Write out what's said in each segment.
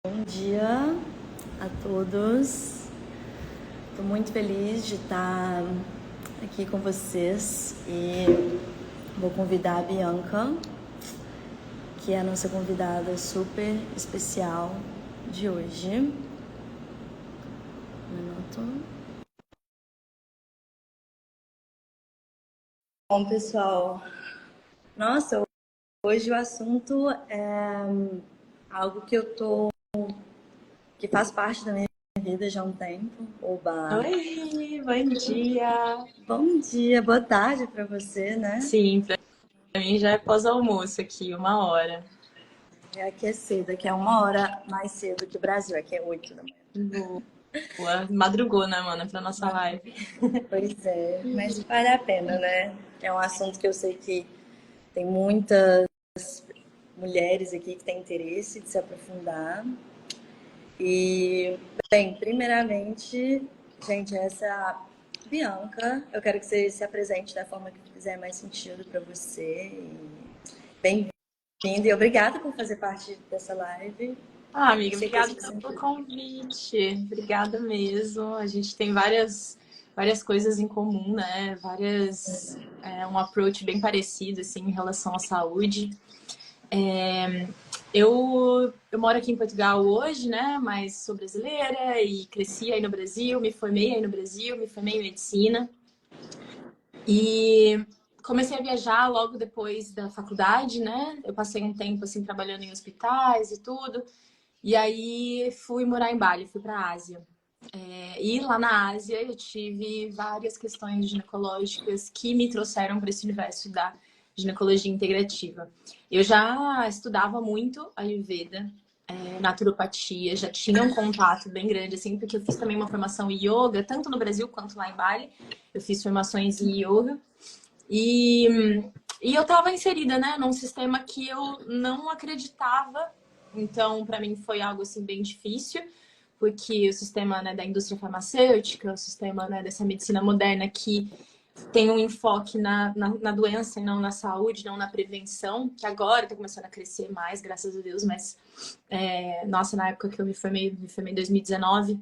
Bom dia a todos. Estou muito feliz de estar aqui com vocês e vou convidar a Bianca, que é a nossa convidada super especial de hoje. Um minuto. Bom, pessoal, nossa, hoje o assunto é algo que faz parte da minha vida já há um tempo. Oba! Oi, bom dia. Bom dia, boa tarde para você, né? Sim, pra mim já é pós-almoço aqui, 1 hora. Aqui é cedo, aqui é 1 hora mais cedo que o Brasil, aqui é 8 da manhã. Boa. Madrugou, né, mano, pra nossa live. Pois é, mas vale a pena, né? É um assunto que eu sei que tem muitas mulheres aqui que têm interesse de se aprofundar. E, bem, primeiramente, gente, essa é a Bianca. Eu quero que você se apresente da forma que fizer mais sentido para você. Bem-vinda e obrigada por fazer parte dessa live. Ah, amiga, Achei que ia obrigada ser pelo sentido. convite. Obrigada mesmo. A gente tem várias coisas em comum, né? Um approach bem parecido, assim, em relação à saúde. Eu moro aqui em Portugal hoje, né? Mas sou brasileira e cresci aí no Brasil, me formei aí no Brasil, me formei em medicina. E comecei a viajar logo depois da faculdade, né? Eu passei um tempo assim trabalhando em hospitais e tudo. E aí fui morar em Bali, fui para a Ásia. E lá na Ásia eu tive várias questões ginecológicas que me trouxeram para esse universo da ginecologia integrativa. Eu já estudava muito Ayurveda, naturopatia, já tinha um contato bem grande, assim, porque eu fiz também uma formação em yoga, tanto no Brasil quanto lá em Bali. Eu fiz formações em yoga. E, e eu estava inserida, né, num sistema que eu não acreditava. Então, para mim foi algo assim bem difícil, porque o sistema, né, da indústria farmacêutica, o sistema, né, dessa medicina moderna que tem um enfoque na doença e não na saúde, não na prevenção, que agora está começando a crescer mais, graças a Deus, mas nossa, na época que eu me formei em 2019,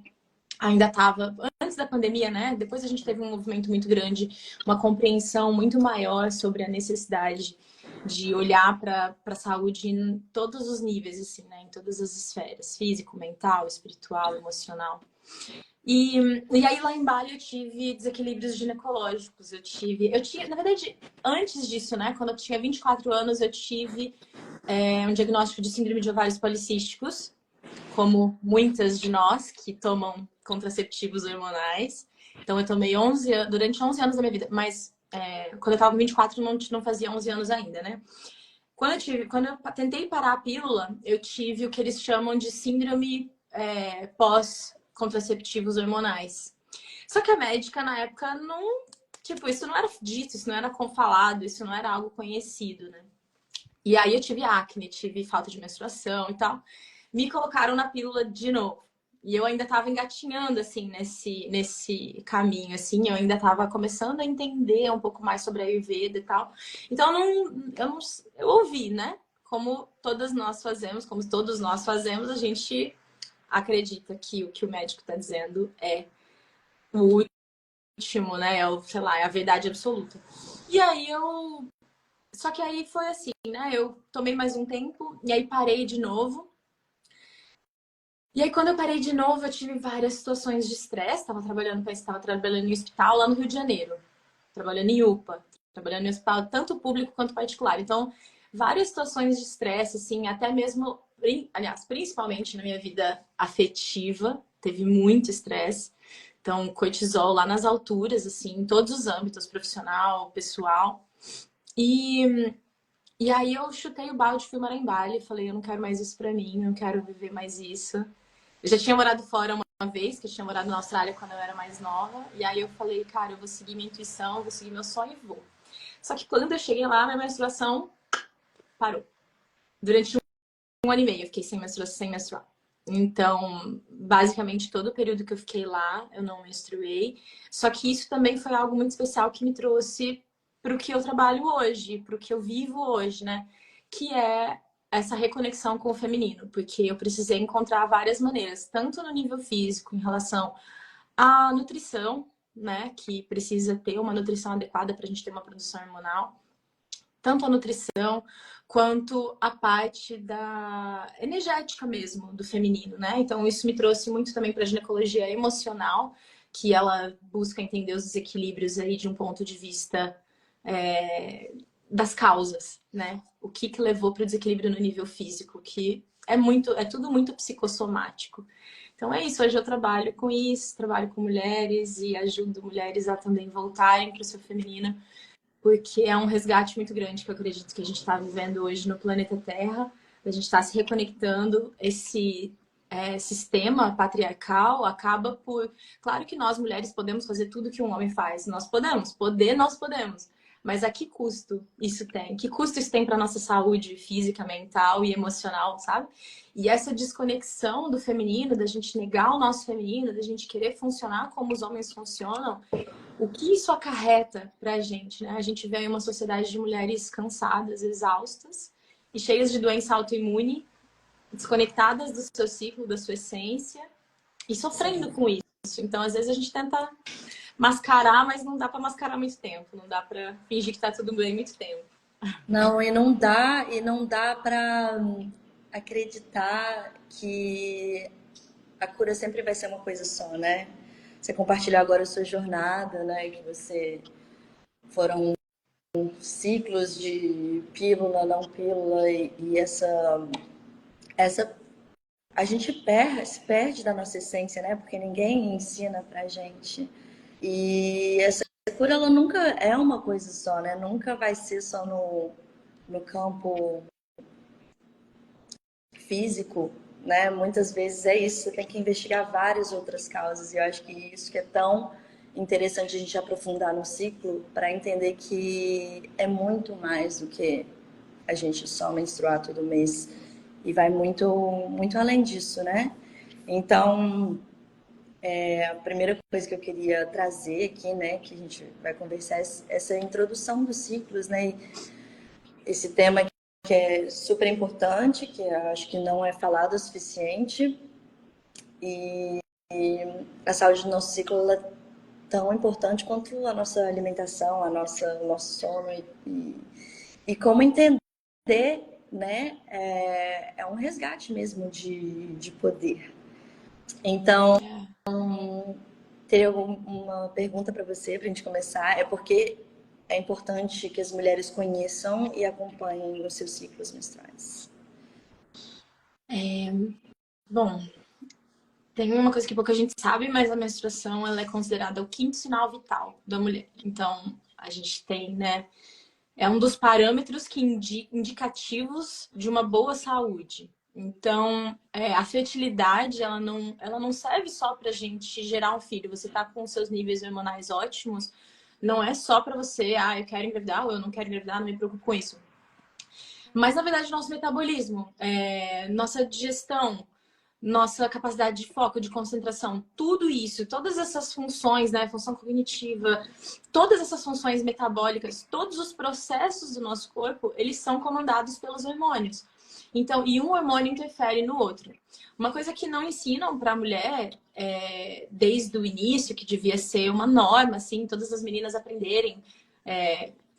ainda estava antes da pandemia, né? Depois a gente teve um movimento muito grande, uma compreensão muito maior sobre a necessidade de olhar para a saúde em todos os níveis, assim, né? Em todas as esferas, físico, mental, espiritual, emocional. E aí lá em Bali eu tive desequilíbrios ginecológicos. Eu tinha, na verdade, antes disso, né? Quando eu tinha 24 anos, eu tive um diagnóstico de síndrome de ovários policísticos, como muitas de nós que tomam contraceptivos hormonais. Então, eu tomei durante 11 anos da minha vida, mas quando eu tava com 24, não fazia 11 anos ainda, né? Quando eu tentei parar a pílula, eu tive o que eles chamam de síndrome pós-contraceptivos hormonais. Só que a médica, na época, não... Tipo, isso não era dito, isso não era falado, isso não era algo conhecido, né? E aí eu tive acne, tive falta de menstruação e tal. Me colocaram na pílula de novo. E eu ainda estava engatinhando, assim, nesse caminho, assim. Eu ainda estava começando a entender um pouco mais sobre a Ayurveda e tal. Então, eu ouvi, né? Como todas nós fazemos, como todos nós fazemos, a gente acredita que o que o médico está dizendo é o último, né? Sei lá, é a verdade absoluta. E aí só que aí foi assim, né? Eu tomei mais um tempo e aí parei de novo. E aí, quando eu parei de novo, eu tive várias situações de estresse. Estava trabalhando em hospital lá no Rio de Janeiro, trabalhando em UPA, trabalhando em hospital tanto público quanto particular. Então, várias situações de estresse, assim, até mesmo, aliás, principalmente na minha vida afetiva, teve muito estresse. Então, cortisol lá nas alturas, assim, em todos os âmbitos, profissional, pessoal. E e aí eu chutei o balde, fui morar em Bali, falei, eu não quero mais isso pra mim, não quero viver mais isso. Eu já tinha morado fora uma vez, que eu tinha morado na Austrália quando eu era mais nova, e aí eu falei, cara, eu vou seguir minha intuição, vou seguir meu sonho e vou. Só que quando eu cheguei lá, minha menstruação parou. Durante um ano e meio eu fiquei sem menstruação, sem menstruar. Então, basicamente, todo o período que eu fiquei lá, eu não menstruei. Só que isso também foi algo muito especial que me trouxe para o que eu trabalho hoje, para o que eu vivo hoje, né? Que é essa reconexão com o feminino, porque eu precisei encontrar várias maneiras, tanto no nível físico, em relação à nutrição, né, que precisa ter uma nutrição adequada para a gente ter uma produção hormonal, tanto a nutrição quanto a parte da energética mesmo do feminino, né? Então isso me trouxe muito também para a ginecologia emocional, que ela busca entender os desequilíbrios aí de um ponto de vista das causas, né? O que levou para o desequilíbrio no nível físico, que é tudo muito psicossomático. Então é isso, hoje eu trabalho com isso, trabalho com mulheres e ajudo mulheres a também voltarem para o seu feminino, porque é um resgate muito grande que eu acredito que a gente está vivendo hoje no planeta Terra. A gente está se reconectando. Esse sistema patriarcal acaba por... Claro que nós, mulheres, podemos fazer tudo que um homem faz. Nós podemos. Poder, nós podemos. Mas a que custo isso tem? Que custo isso tem para nossa saúde física, mental e emocional, sabe? E essa desconexão do feminino, da gente negar o nosso feminino, da gente querer funcionar como os homens funcionam, o que isso acarreta pra gente, né? A gente vê aí uma sociedade de mulheres cansadas, exaustas e cheias de doença autoimune, desconectadas do seu ciclo, da sua essência e sofrendo com isso. Então, às vezes a gente tenta mascarar, mas não dá pra mascarar muito tempo, não dá pra fingir que tá tudo bem muito tempo. Não, e não dá para acreditar que a cura sempre vai ser uma coisa só, né? Você compartilhou agora a sua jornada, né? Que você foram ciclos de pílula, não pílula e essa a gente se perde da nossa essência, né? Porque ninguém ensina pra gente. E essa cura, ela nunca é uma coisa só, né? Nunca vai ser só no campo físico, né? Muitas vezes é isso, você tem que investigar várias outras causas. E eu acho que isso que é tão interessante a gente aprofundar no ciclo para entender que é muito mais do que a gente só menstruar todo mês e vai muito muito além disso, né? Então, a primeira coisa que eu queria trazer aqui, né, que a gente vai conversar é essa introdução dos ciclos, né? E esse tema que é super importante, que eu acho que não é falado o suficiente, e a saúde do nosso ciclo ela é tão importante quanto a nossa alimentação, o nosso sono e como entender, né? É um resgate mesmo de poder. Então, teria uma pergunta para você, para a gente começar, é porque é importante que as mulheres conheçam e acompanhem os seus ciclos menstruais. Bom, tem uma coisa que pouca gente sabe, mas a menstruação ela é considerada o quinto sinal vital da mulher. Então, a gente tem, né? É um dos parâmetros que indicativos de uma boa saúde. Então, a fertilidade, ela não serve só pra gente gerar um filho. Você tá com seus níveis hormonais ótimos, não é só pra você, eu quero engravidar ou eu não quero engravidar, não me preocupo com isso. Mas, na verdade, nosso metabolismo, nossa digestão, nossa capacidade de foco, de concentração, tudo isso, todas essas funções, né, função cognitiva, todas essas funções metabólicas, todos os processos do nosso corpo, eles são comandados pelos hormônios. Então, e um hormônio interfere no outro. Uma coisa que não ensinam para a mulher desde o início, que devia ser uma norma, assim, todas as meninas aprenderem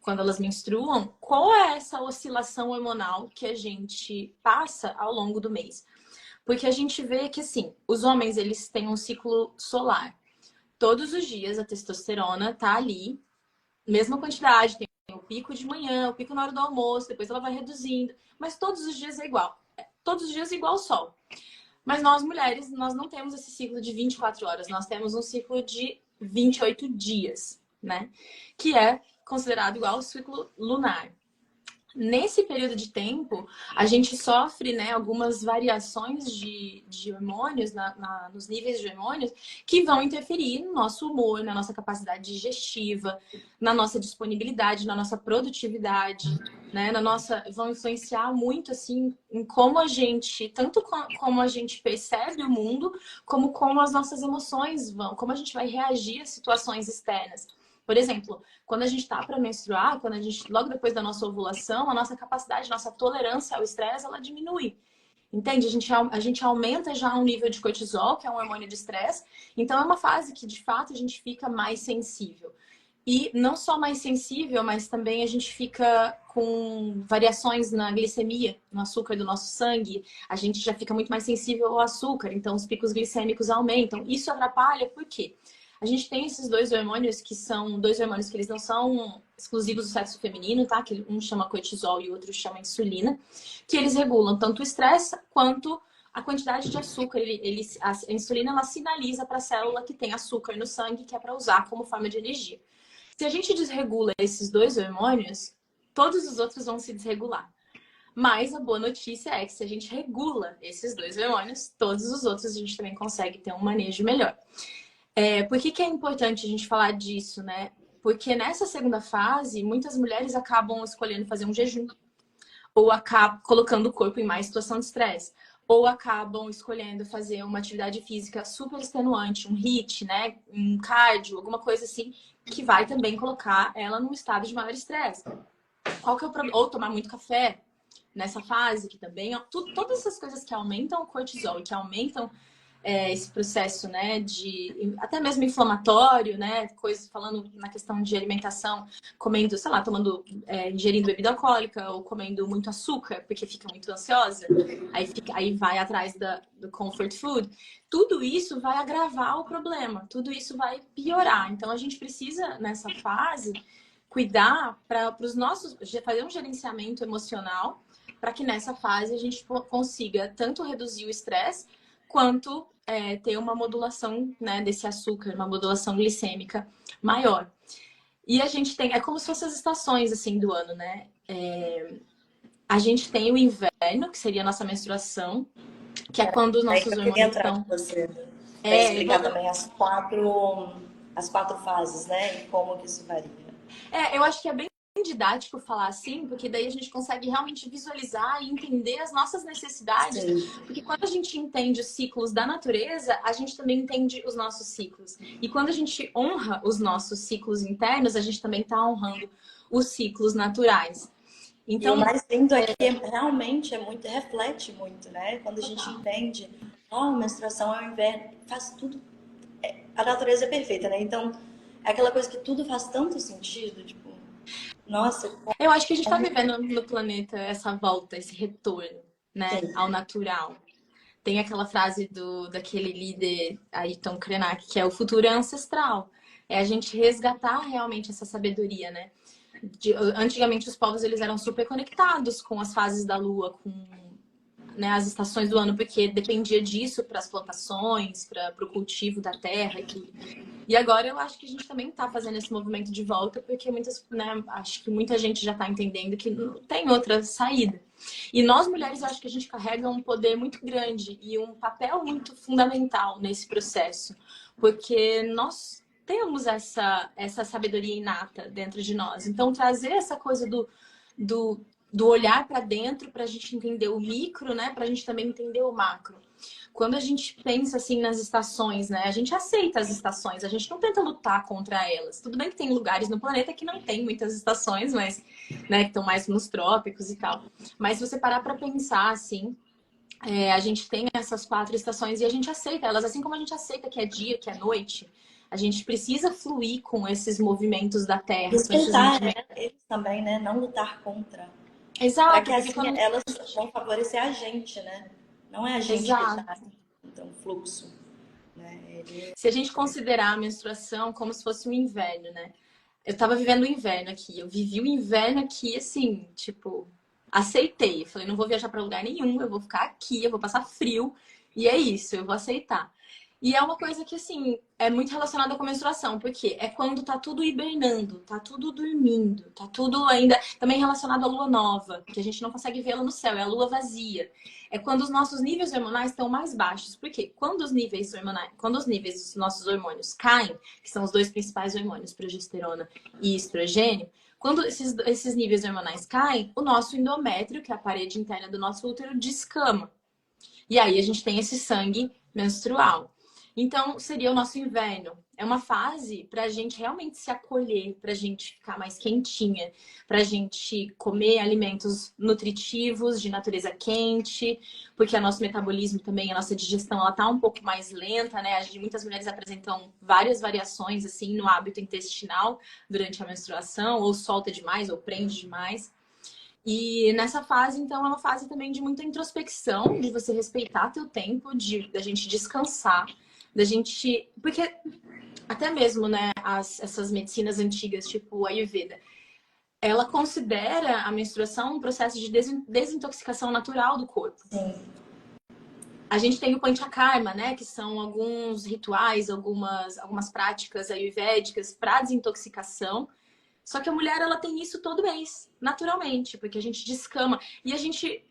quando elas menstruam, qual é essa oscilação hormonal que a gente passa ao longo do mês. Porque a gente vê que, assim, os homens, eles têm um ciclo solar. Todos os dias a testosterona tá ali, mesma quantidade, tem o pico de manhã, o pico na hora do almoço, depois ela vai reduzindo, mas todos os dias é igual. Todos os dias é igual ao sol. Mas nós, mulheres, nós não temos esse ciclo de 24 horas, nós temos um ciclo de 28 dias, né? Que é considerado igual ao ciclo lunar. Nesse período de tempo, a gente sofre, né, algumas variações de hormônios, nos níveis de hormônios, que vão interferir no nosso humor, na nossa capacidade digestiva, na nossa disponibilidade, na nossa produtividade, né, vão influenciar muito, assim, em como a gente, tanto como a gente percebe o mundo, como as nossas emoções vão, como a gente vai reagir a situações externas. Por exemplo, quando a gente tá para menstruar, quando a gente, logo depois da nossa ovulação, a nossa capacidade, nossa tolerância ao estresse, ela diminui. Entende? A gente aumenta já um nível de cortisol, que é um hormônio de estresse. Então, é uma fase que, de fato, a gente fica mais sensível. E não só mais sensível, mas também a gente fica com variações na glicemia, no açúcar do nosso sangue. A gente já fica muito mais sensível ao açúcar, então os picos glicêmicos aumentam. Isso atrapalha por quê? A gente tem esses dois hormônios que são dois hormônios que eles não são exclusivos do sexo feminino, tá? Que um chama cortisol e o outro chama insulina, que eles regulam tanto o estresse quanto a quantidade de açúcar. A insulina ela sinaliza para a célula que tem açúcar no sangue, que é para usar como forma de energia. Se a gente desregula esses dois hormônios, todos os outros vão se desregular. Mas a boa notícia é que se a gente regula esses dois hormônios, todos os outros a gente também consegue ter um manejo melhor. Por que é importante a gente falar disso, né? Porque nessa segunda fase, muitas mulheres acabam escolhendo fazer um jejum, ou acabam colocando o corpo em mais situação de estresse, ou acabam escolhendo fazer uma atividade física super extenuante, um HIIT, né? Um cardio, alguma coisa assim, que vai também colocar ela num estado de maior estresse. Qual que é o problema? Ou tomar muito café nessa fase, que também... Todas essas coisas que aumentam o cortisol e que aumentam esse processo, né, de até mesmo inflamatório, né, coisas falando na questão de alimentação, comendo, sei lá, ingerindo bebida alcoólica ou comendo muito açúcar, porque fica muito ansiosa, aí vai atrás do comfort food. Tudo isso vai agravar o problema, tudo isso vai piorar. Então a gente precisa nessa fase cuidar para os nossos, fazer um gerenciamento emocional para que nessa fase a gente consiga tanto reduzir o estresse quanto ter uma modulação, né, desse açúcar, uma modulação glicêmica maior. E a gente tem, é como se fossem as estações assim do ano, né? A gente tem o inverno, que seria a nossa menstruação, que é quando os nossos hormônios estão... Para explicar também as quatro fases, né? E como que isso varia. Eu acho que é bem didático falar assim, porque daí a gente consegue realmente visualizar e entender as nossas necessidades. Sim. Porque quando a gente entende os ciclos da natureza, a gente também entende os nossos ciclos. E quando a gente honra os nossos ciclos internos, a gente também está honrando os ciclos naturais. Então, e o mais lindo aqui realmente reflete muito, né? Quando a gente entende, a menstruação é o inverno, faz tudo. A natureza é perfeita, né? Então, é aquela coisa que tudo faz tanto sentido, tipo, nossa. Eu acho que a gente está vivendo no planeta essa volta, esse retorno, né, sim, ao natural. Tem aquela frase daquele líder Ayrton Krenak, que é o futuro é ancestral. É a gente resgatar realmente essa sabedoria, né? Antigamente os povos eles eram super conectados com as fases da lua, com, né, as estações do ano, porque dependia disso para as plantações, para o cultivo da terra e tudo. E agora eu acho que a gente também está fazendo esse movimento de volta, porque acho que muita gente já está entendendo que não tem outra saída. E nós mulheres, eu acho que a gente carrega um poder muito grande e um papel muito fundamental nesse processo, porque nós temos essa sabedoria inata dentro de nós. Então, trazer essa coisa do olhar para dentro para a gente entender o micro, né? Para a gente também entender o macro. Quando a gente pensa assim nas estações, né? A gente aceita as estações, a gente não tenta lutar contra elas. Tudo bem que tem lugares no planeta que não tem muitas estações, mas, né, que estão mais nos trópicos e tal. Mas se você parar para pensar assim, a gente tem essas 4 estações e a gente aceita elas, assim como a gente aceita que é dia, que é noite. A gente precisa fluir com esses movimentos da Terra. Respeitar eles também, né? Não lutar contra. Exato. Para que assim elas vão favorecer a gente, né? Não é a gente exato, que está então fluxo, né? Se a gente considerar a menstruação como se fosse um inverno, né? Eu tava vivendo o inverno aqui, eu vivi o inverno aqui assim, tipo, aceitei. Falei, não vou viajar para lugar nenhum, eu vou ficar aqui, eu vou passar frio e é isso, eu vou aceitar. E é uma coisa que, assim, é muito relacionada com a menstruação, porque é quando tá tudo hibernando, tá tudo dormindo, tá tudo ainda também relacionado à lua nova, que a gente não consegue vê-la no céu, é a lua vazia. É quando os nossos níveis hormonais estão mais baixos. Por quê? Quando os níveis dos nossos hormônios caem, que são os 2 principais hormônios, progesterona e estrogênio, quando esses níveis hormonais caem, o nosso endométrio, que é a parede interna do nosso útero, descama. E aí a gente tem esse sangue menstrual. Então, seria o nosso inverno. É uma fase para a gente realmente se acolher, para a gente ficar mais quentinha, para a gente comer alimentos nutritivos, de natureza quente, porque o nosso metabolismo também, a nossa digestão, ela tá um pouco mais lenta, né? Muitas mulheres apresentam várias variações, assim, no hábito intestinal durante a menstruação, ou solta demais, ou prende demais. E nessa fase, então, é uma fase também de muita introspecção, de você respeitar teu tempo, da gente descansar, da gente... Porque até mesmo, né, essas medicinas antigas, tipo o Ayurveda, ela considera a menstruação um processo de desintoxicação natural do corpo. Sim. A gente tem o Panchakarma, né, que são alguns rituais, algumas práticas ayurvédicas para desintoxicação. Só que a mulher, ela tem isso todo mês, naturalmente, porque a gente descama. E a gente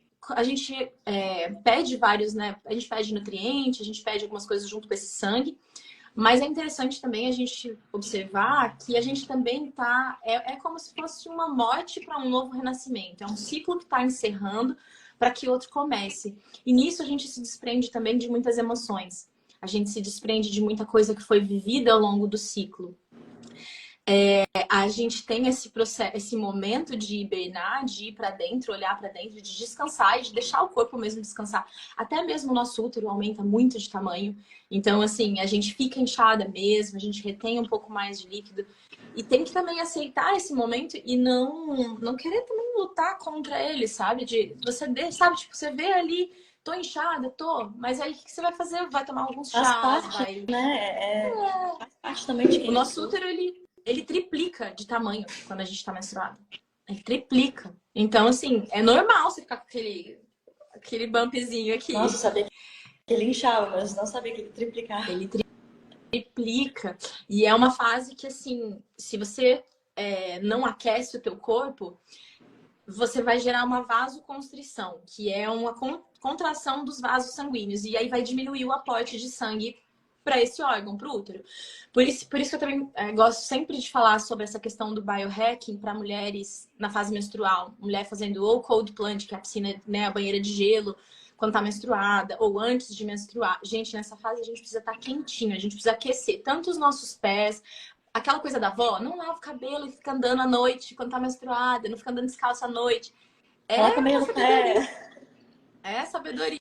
pede vários, né? A gente pede nutrientes, a gente pede algumas coisas junto com esse sangue. Mas é interessante também a gente observar que a gente também tá... É como se fosse uma morte para um novo renascimento. É um ciclo que está encerrando para que outro comece. E nisso a gente se desprende também de muitas emoções. A gente se desprende de muita coisa que foi vivida ao longo do ciclo. A gente tem esse processo, esse momento de hibernar, de ir para dentro, olhar para dentro, de descansar e de deixar o corpo mesmo descansar. Até mesmo o nosso útero aumenta muito de tamanho. Então, assim, a gente fica inchada mesmo, a gente retém um pouco mais de líquido. E tem que também aceitar esse momento e não querer também lutar contra ele, sabe? Sabe, tipo, você vê ali, tô inchada, tô, mas aí o que você vai fazer? Vai tomar alguns Faz chás, parte, vai... né? Faz parte também de O quem eu nosso sou. útero, ele triplica de tamanho quando a gente tá menstruado. Ele triplica. Então, assim, é normal você ficar com aquele bumpzinho Nossa, eu aqui. sabia que ele inchava, mas não sabia que ele triplicava. Ele triplica. E é uma fase que, assim, se você não aquece o teu corpo, você vai gerar uma vasoconstrição, que é uma contração dos vasos sanguíneos. E aí vai diminuir o aporte de sangue para esse órgão, para o útero. Por isso que eu também gosto sempre de falar sobre essa questão do biohacking para mulheres na fase menstrual. Mulher fazendo ou cold plunge, que é a piscina, né, a banheira de gelo, quando tá menstruada, ou antes de menstruar. Gente, nessa fase a gente precisa estar quentinho, a gente precisa aquecer tanto os nossos pés. Aquela coisa da avó, não lava o cabelo e fica andando à noite quando tá menstruada, não fica andando descalço à noite. Coloca É meio a no sabedoria. pé. É sabedoria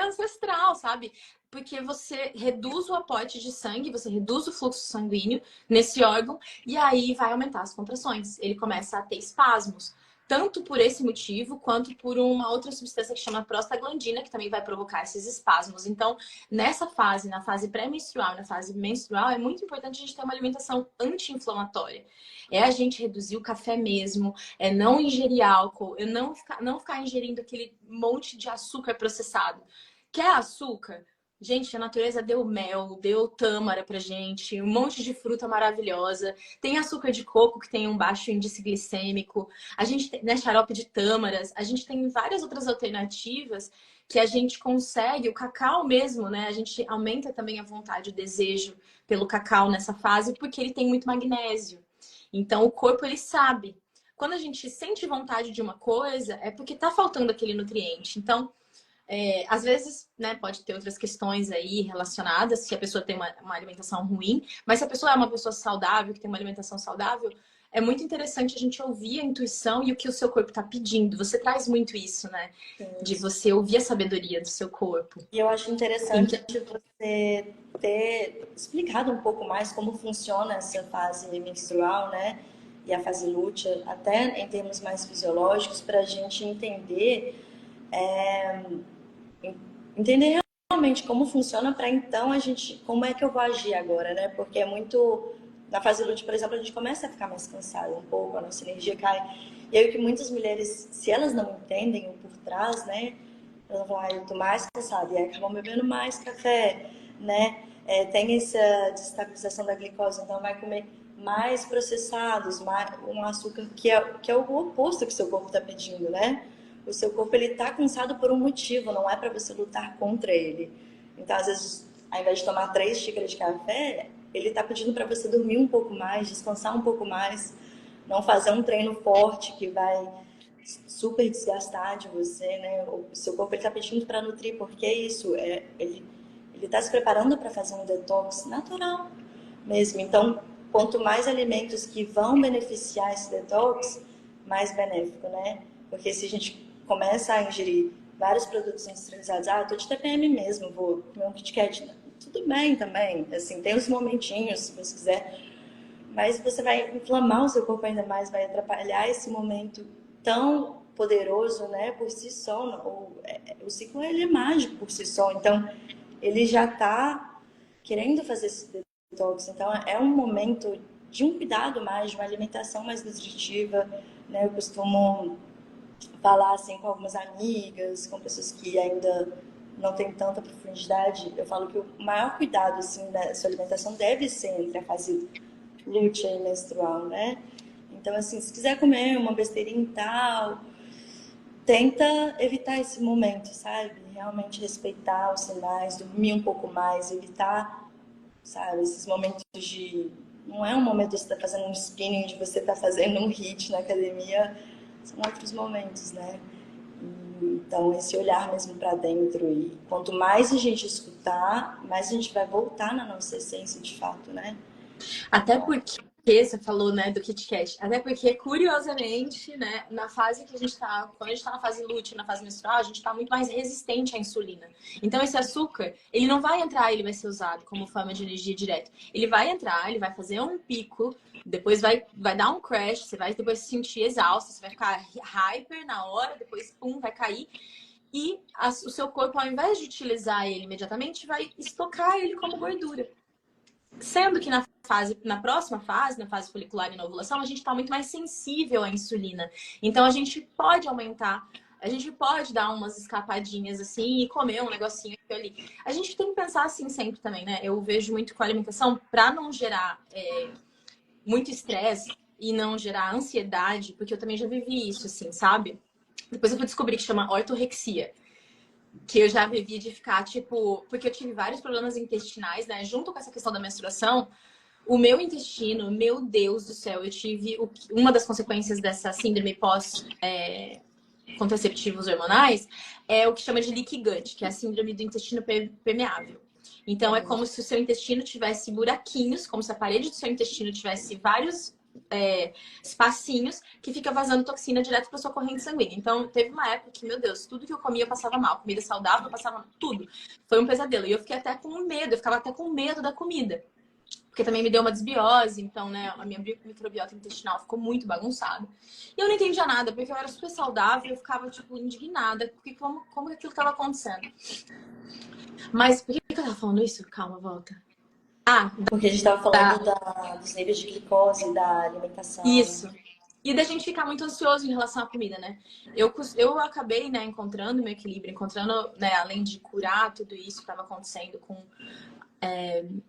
ancestral, sabe? Porque você reduz o aporte de sangue, você reduz o fluxo sanguíneo nesse órgão e aí vai aumentar as contrações. Ele começa a ter espasmos. Tanto por esse motivo, quanto por uma outra substância que chama prostaglandina, que também vai provocar esses espasmos. Então, nessa fase, na fase pré-menstrual e na fase menstrual, é muito importante a gente ter uma alimentação anti-inflamatória. É a gente reduzir o café mesmo, é não ingerir álcool, é não ficar ingerindo aquele monte de açúcar processado. Quer açúcar? Gente, a natureza deu mel, deu tâmara pra gente, um monte de fruta maravilhosa. Tem açúcar de coco que tem um baixo índice glicêmico. A gente tem, né, xarope de tâmaras. A gente tem várias outras alternativas que a gente consegue. O cacau mesmo, né? A gente aumenta também a vontade, o desejo pelo cacau nessa fase, porque ele tem muito magnésio. Então, o corpo, ele sabe. Quando a gente sente vontade de uma coisa, é porque tá faltando aquele nutriente. Então, às vezes, né, pode ter outras questões aí relacionadas, se a pessoa tem uma alimentação ruim, mas se a pessoa é uma pessoa saudável, que tem uma alimentação saudável, é muito interessante a gente ouvir a intuição e o que o seu corpo está pedindo. Você traz muito isso, né? De você ouvir a sabedoria do seu corpo. E eu acho Então, interessante você ter explicado um pouco mais como funciona essa fase menstrual, né? E a fase lútea, até em termos mais fisiológicos, para a gente entender realmente como funciona, para então a gente, como é que eu vou agir agora, né? Porque é muito, na fase lútea, por exemplo, a gente começa a ficar mais cansada um pouco, a nossa energia cai. E aí o que muitas mulheres, se elas não entendem o por trás, né? Elas vão, eu tô mais cansada, e aí acabam bebendo mais café, né? Tem essa desestabilização da glicose, então vai comer mais processados, um açúcar que é o oposto que o seu corpo está pedindo, né? O seu corpo, ele tá cansado por um motivo, não é para você lutar contra ele. Então, às vezes, ao invés de tomar 3 xícaras de café, ele tá pedindo para você dormir um pouco mais, descansar um pouco mais, não fazer um treino forte que vai super desgastar de você, né? O seu corpo, ele tá pedindo para nutrir, porque é isso, ele está se preparando para fazer um detox natural mesmo. Então, quanto mais alimentos que vão beneficiar esse detox, mais benéfico, né? Porque se a gente começa a ingerir vários produtos industrializados, tô de TPM mesmo, vou comer um Kit Kat, tudo bem também, assim, tem os momentinhos, se você quiser, mas você vai inflamar o seu corpo ainda mais, vai atrapalhar esse momento tão poderoso, né, por si só. O ciclo, ele é mágico por si só, então ele já está querendo fazer esse detox, então é um momento de um cuidado mais, de uma alimentação mais nutritiva, né? Eu costumo falar assim com algumas amigas, com pessoas que ainda não têm tanta profundidade, eu falo que o maior cuidado assim da sua alimentação deve ser entre a fase lútea e menstrual, né? Então, assim, se quiser comer uma besteirinha e tal, tenta evitar esse momento, sabe? Realmente respeitar os sinais, dormir um pouco mais, evitar, sabe, esses momentos de... Não é um momento de você estar fazendo um spinning, de você estar fazendo um HIIT na academia, são outros momentos, né? Então, esse olhar mesmo para dentro, e quanto mais a gente escutar, mais a gente vai voltar na nossa essência de fato, né? Até porque você falou, né, do Kit Kat. Até porque, curiosamente, né, na fase que a gente tá, quando a gente tá na fase lútea, na fase menstrual, a gente tá muito mais resistente à insulina. Então, esse açúcar, ele não vai entrar, ele vai ser usado como forma de energia direta. Ele vai entrar, ele vai fazer um pico, depois vai dar um crash, você vai depois se sentir exausto, você vai ficar hyper na hora, depois, pum, vai cair. E o seu corpo, ao invés de utilizar ele imediatamente, vai estocar ele como gordura. Sendo que na próxima fase, na fase folicular e na ovulação, a gente está muito mais sensível à insulina. Então, a gente pode aumentar, a gente pode dar umas escapadinhas assim e comer um negocinho aqui ali. A gente tem que pensar assim sempre também, né? Eu vejo muito com a alimentação, para não gerar muito estresse e não gerar ansiedade, porque eu também já vivi isso, assim, sabe? Depois eu fui descobrir que chama ortorexia. Que eu já vivi de ficar, tipo... Porque eu tive vários problemas intestinais, né? Junto com essa questão da menstruação, o meu intestino, meu Deus do céu, eu tive... Uma das consequências dessa síndrome pós-contraceptivos hormonais é o que chama de leaky gut, que é a síndrome do intestino permeável. Então, é como se o seu intestino tivesse buraquinhos, como se a parede do seu intestino tivesse vários... espacinhos que fica vazando toxina direto para sua corrente sanguínea. Então, teve uma época que, meu Deus, tudo que eu comia eu passava mal. Comida saudável eu passava mal. Tudo. Foi um pesadelo. E eu fiquei até com medo. Eu ficava até com medo da comida. Porque também me deu uma desbiose. Então, né, a minha microbiota intestinal ficou muito bagunçada. E eu não entendia nada, porque eu era super saudável. Eu ficava, tipo, indignada. Porque como aquilo estava acontecendo. Mas por que eu tava falando isso? Calma, volta. Porque a gente estava falando dos níveis de glicose, da alimentação. Isso. E da gente ficar muito ansioso em relação à comida, né? Eu acabei, né, encontrando meu equilíbrio, encontrando, né, além de curar tudo isso que estava acontecendo com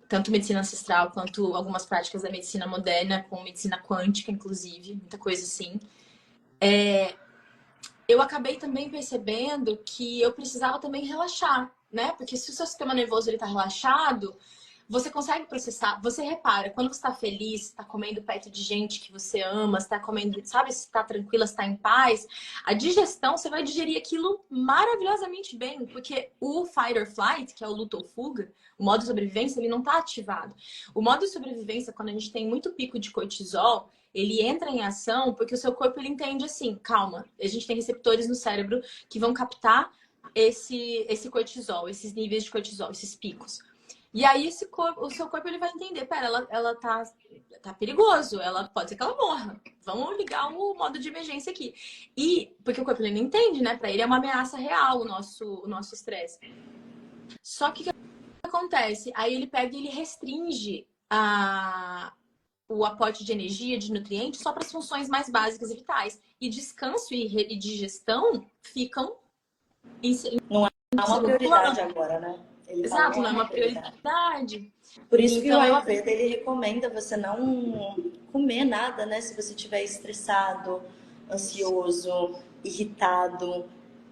tanto medicina ancestral quanto algumas práticas da medicina moderna, com medicina quântica, inclusive, muita coisa assim. Eu acabei também percebendo que eu precisava também relaxar, né? Porque se o seu sistema nervoso ele tá relaxado, você consegue processar, você repara, quando você está feliz, está comendo perto de gente que você ama, está comendo, sabe, se está tranquila, se está em paz, a digestão, você vai digerir aquilo maravilhosamente bem, porque o fight or flight, que é o luto ou fuga, o modo de sobrevivência, ele não está ativado. O modo de sobrevivência, quando a gente tem muito pico de cortisol, ele entra em ação porque o seu corpo ele entende assim, calma, a gente tem receptores no cérebro que vão captar esse cortisol, esses níveis de cortisol, esses picos. E aí o seu corpo ele vai entender, pera, ela tá perigoso, ela pode ser que ela morra. Vamos ligar o modo de emergência aqui. E porque o corpo ele não entende, né? Para ele é uma ameaça real o nosso estresse. Só que o que acontece? Aí ele pega e ele restringe o aporte de energia, de nutrientes, só para as funções mais básicas e vitais. E descanso e digestão ficam não é uma prioridade plano. Agora, né? Exato, não é uma prioridade. Por isso que o Ayurveda ele recomenda você não comer nada, né? Se você estiver estressado, ansioso, irritado,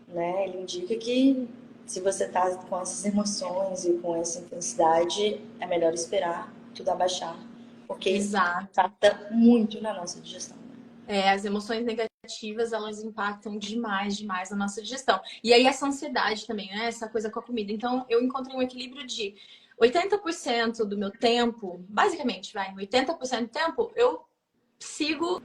né? Ele indica que se você está com essas emoções e com essa intensidade, é melhor esperar tudo abaixar, porque isso impacta muito na nossa digestão. As emoções negativas negativas, elas impactam demais, demais na nossa digestão. E aí essa ansiedade também, né? Essa coisa com a comida. Então, eu encontrei um equilíbrio de 80% do meu tempo, basicamente, 80% do tempo, eu sigo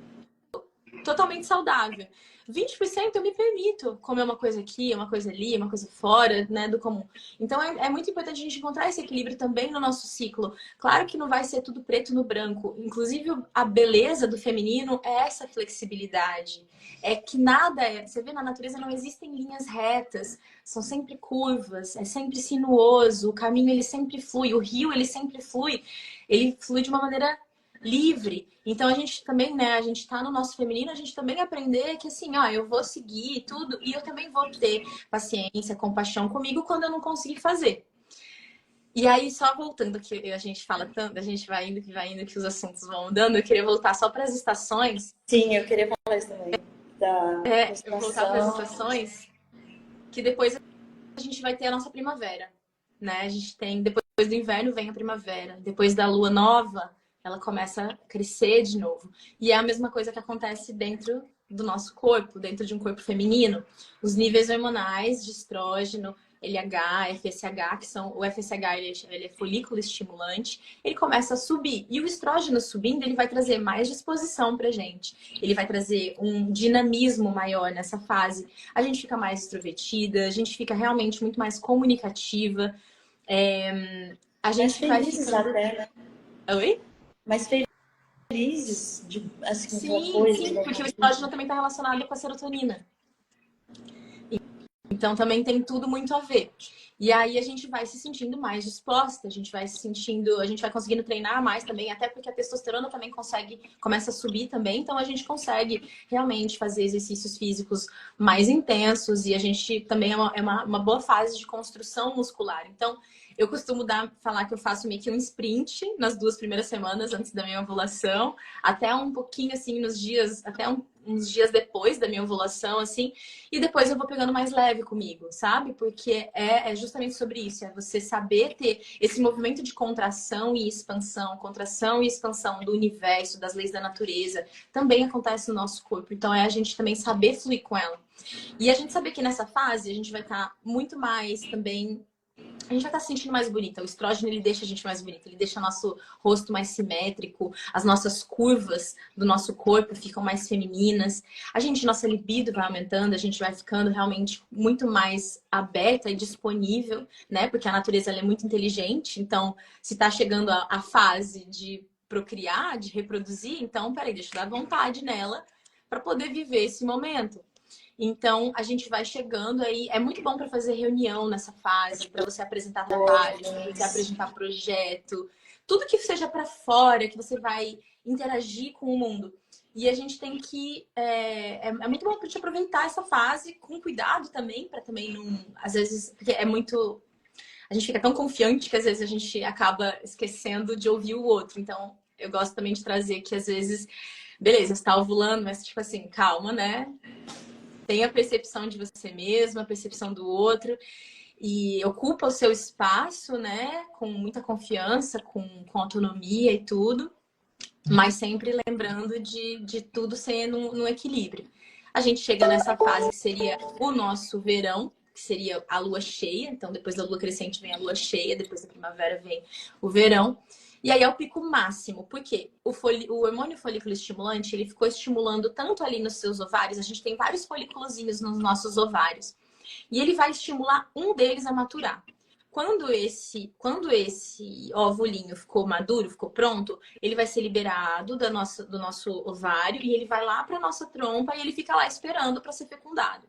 totalmente saudável. 20% eu me permito comer uma coisa aqui, uma coisa ali, uma coisa fora, né, do comum. Então é muito importante a gente encontrar esse equilíbrio também no nosso ciclo. Claro que não vai ser tudo preto no branco. Inclusive, a beleza do feminino é essa flexibilidade. É que nada é... Você vê, na natureza não existem linhas retas. São sempre curvas, é sempre sinuoso. O caminho, ele sempre flui. O rio, ele sempre flui. Ele flui de uma maneira livre. Então a gente também, né, a gente tá no nosso feminino, a gente também aprender que assim, ó, eu vou seguir tudo e eu também vou ter paciência, compaixão comigo quando eu não conseguir fazer. E aí, só voltando que a gente fala tanto, a gente vai indo, que os assuntos vão mudando, eu queria voltar só para as estações. Sim, eu queria falar isso também. Da Eu voltar para as estação. estações, que depois a gente vai ter a nossa primavera, né? A gente tem, depois do inverno vem a primavera, depois da lua nova, ela começa a crescer de novo. E é a mesma coisa que acontece dentro do nosso corpo, dentro de um corpo feminino. Os níveis hormonais de estrógeno, LH, FSH, que são... O FSH, ele é folículo estimulante, ele começa a subir. E o estrógeno subindo, ele vai trazer mais disposição pra gente. Ele vai trazer um dinamismo maior nessa fase. A gente fica mais extrovertida, a gente fica realmente muito mais comunicativa. A gente vai felizes ficando... até, né? Oi? Mais felizes de, assim, com a Sim, coisa. sim, porque o estrógeno também está relacionado com a serotonina. Então também tem tudo muito a ver. E aí a gente vai se sentindo mais disposta, a gente vai se sentindo, a gente vai conseguindo treinar mais também, até porque a testosterona também começa a subir também, então a gente consegue realmente fazer exercícios físicos mais intensos e a gente também é uma boa fase de construção muscular. Então, eu costumo falar que eu faço meio que um sprint nas 2 primeiras semanas antes da minha ovulação, até um pouquinho assim nos dias, uns dias depois da minha ovulação, assim, e depois eu vou pegando mais leve comigo, sabe? Porque é justamente sobre isso, é você saber ter esse movimento de contração e expansão do universo, das leis da natureza, também acontece no nosso corpo. Então é a gente também saber fluir com ela. E a gente saber que nessa fase a gente vai estar muito mais também... A gente vai estar se sentindo mais bonita. O estrógeno, ele deixa a gente mais bonita. Ele deixa nosso rosto mais simétrico. As nossas curvas do nosso corpo ficam mais femininas. Nossa libido vai aumentando. A gente vai ficando realmente muito mais aberta e disponível, né? Porque a natureza, ela é muito inteligente. Então, se está chegando a fase de procriar, de reproduzir, então, peraí, deixa eu dar vontade nela para poder viver esse momento. Então, a gente vai chegando aí. É muito bom para fazer reunião nessa fase, para você apresentar trabalho, para você apresentar projeto, tudo que seja para fora, que você vai interagir com o mundo. E a gente tem que... É muito bom para te aproveitar essa fase com cuidado também, para também não... Às vezes, porque é muito... A gente fica tão confiante que às vezes a gente acaba esquecendo de ouvir o outro. Então, eu gosto também de trazer que às vezes... Beleza, você tá ovulando, mas tipo assim, calma, né? Tem a percepção de você mesma, a percepção do outro. E ocupa o seu espaço, né? Com muita confiança, com autonomia e tudo. Mas sempre lembrando de tudo ser num equilíbrio. A gente chega nessa fase que seria o nosso verão, que seria a lua cheia. Então, depois da lua crescente vem a lua cheia, depois da primavera vem o verão. E aí é o pico máximo, porque o hormônio folículo estimulante, ele ficou estimulando tanto ali nos seus ovários, a gente tem vários folículozinhos nos nossos ovários, e ele vai estimular um deles a maturar. Quando esse ovulinho ficou maduro, ficou pronto, ele vai ser liberado do nosso ovário e ele vai lá para a nossa trompa e ele fica lá esperando para ser fecundado.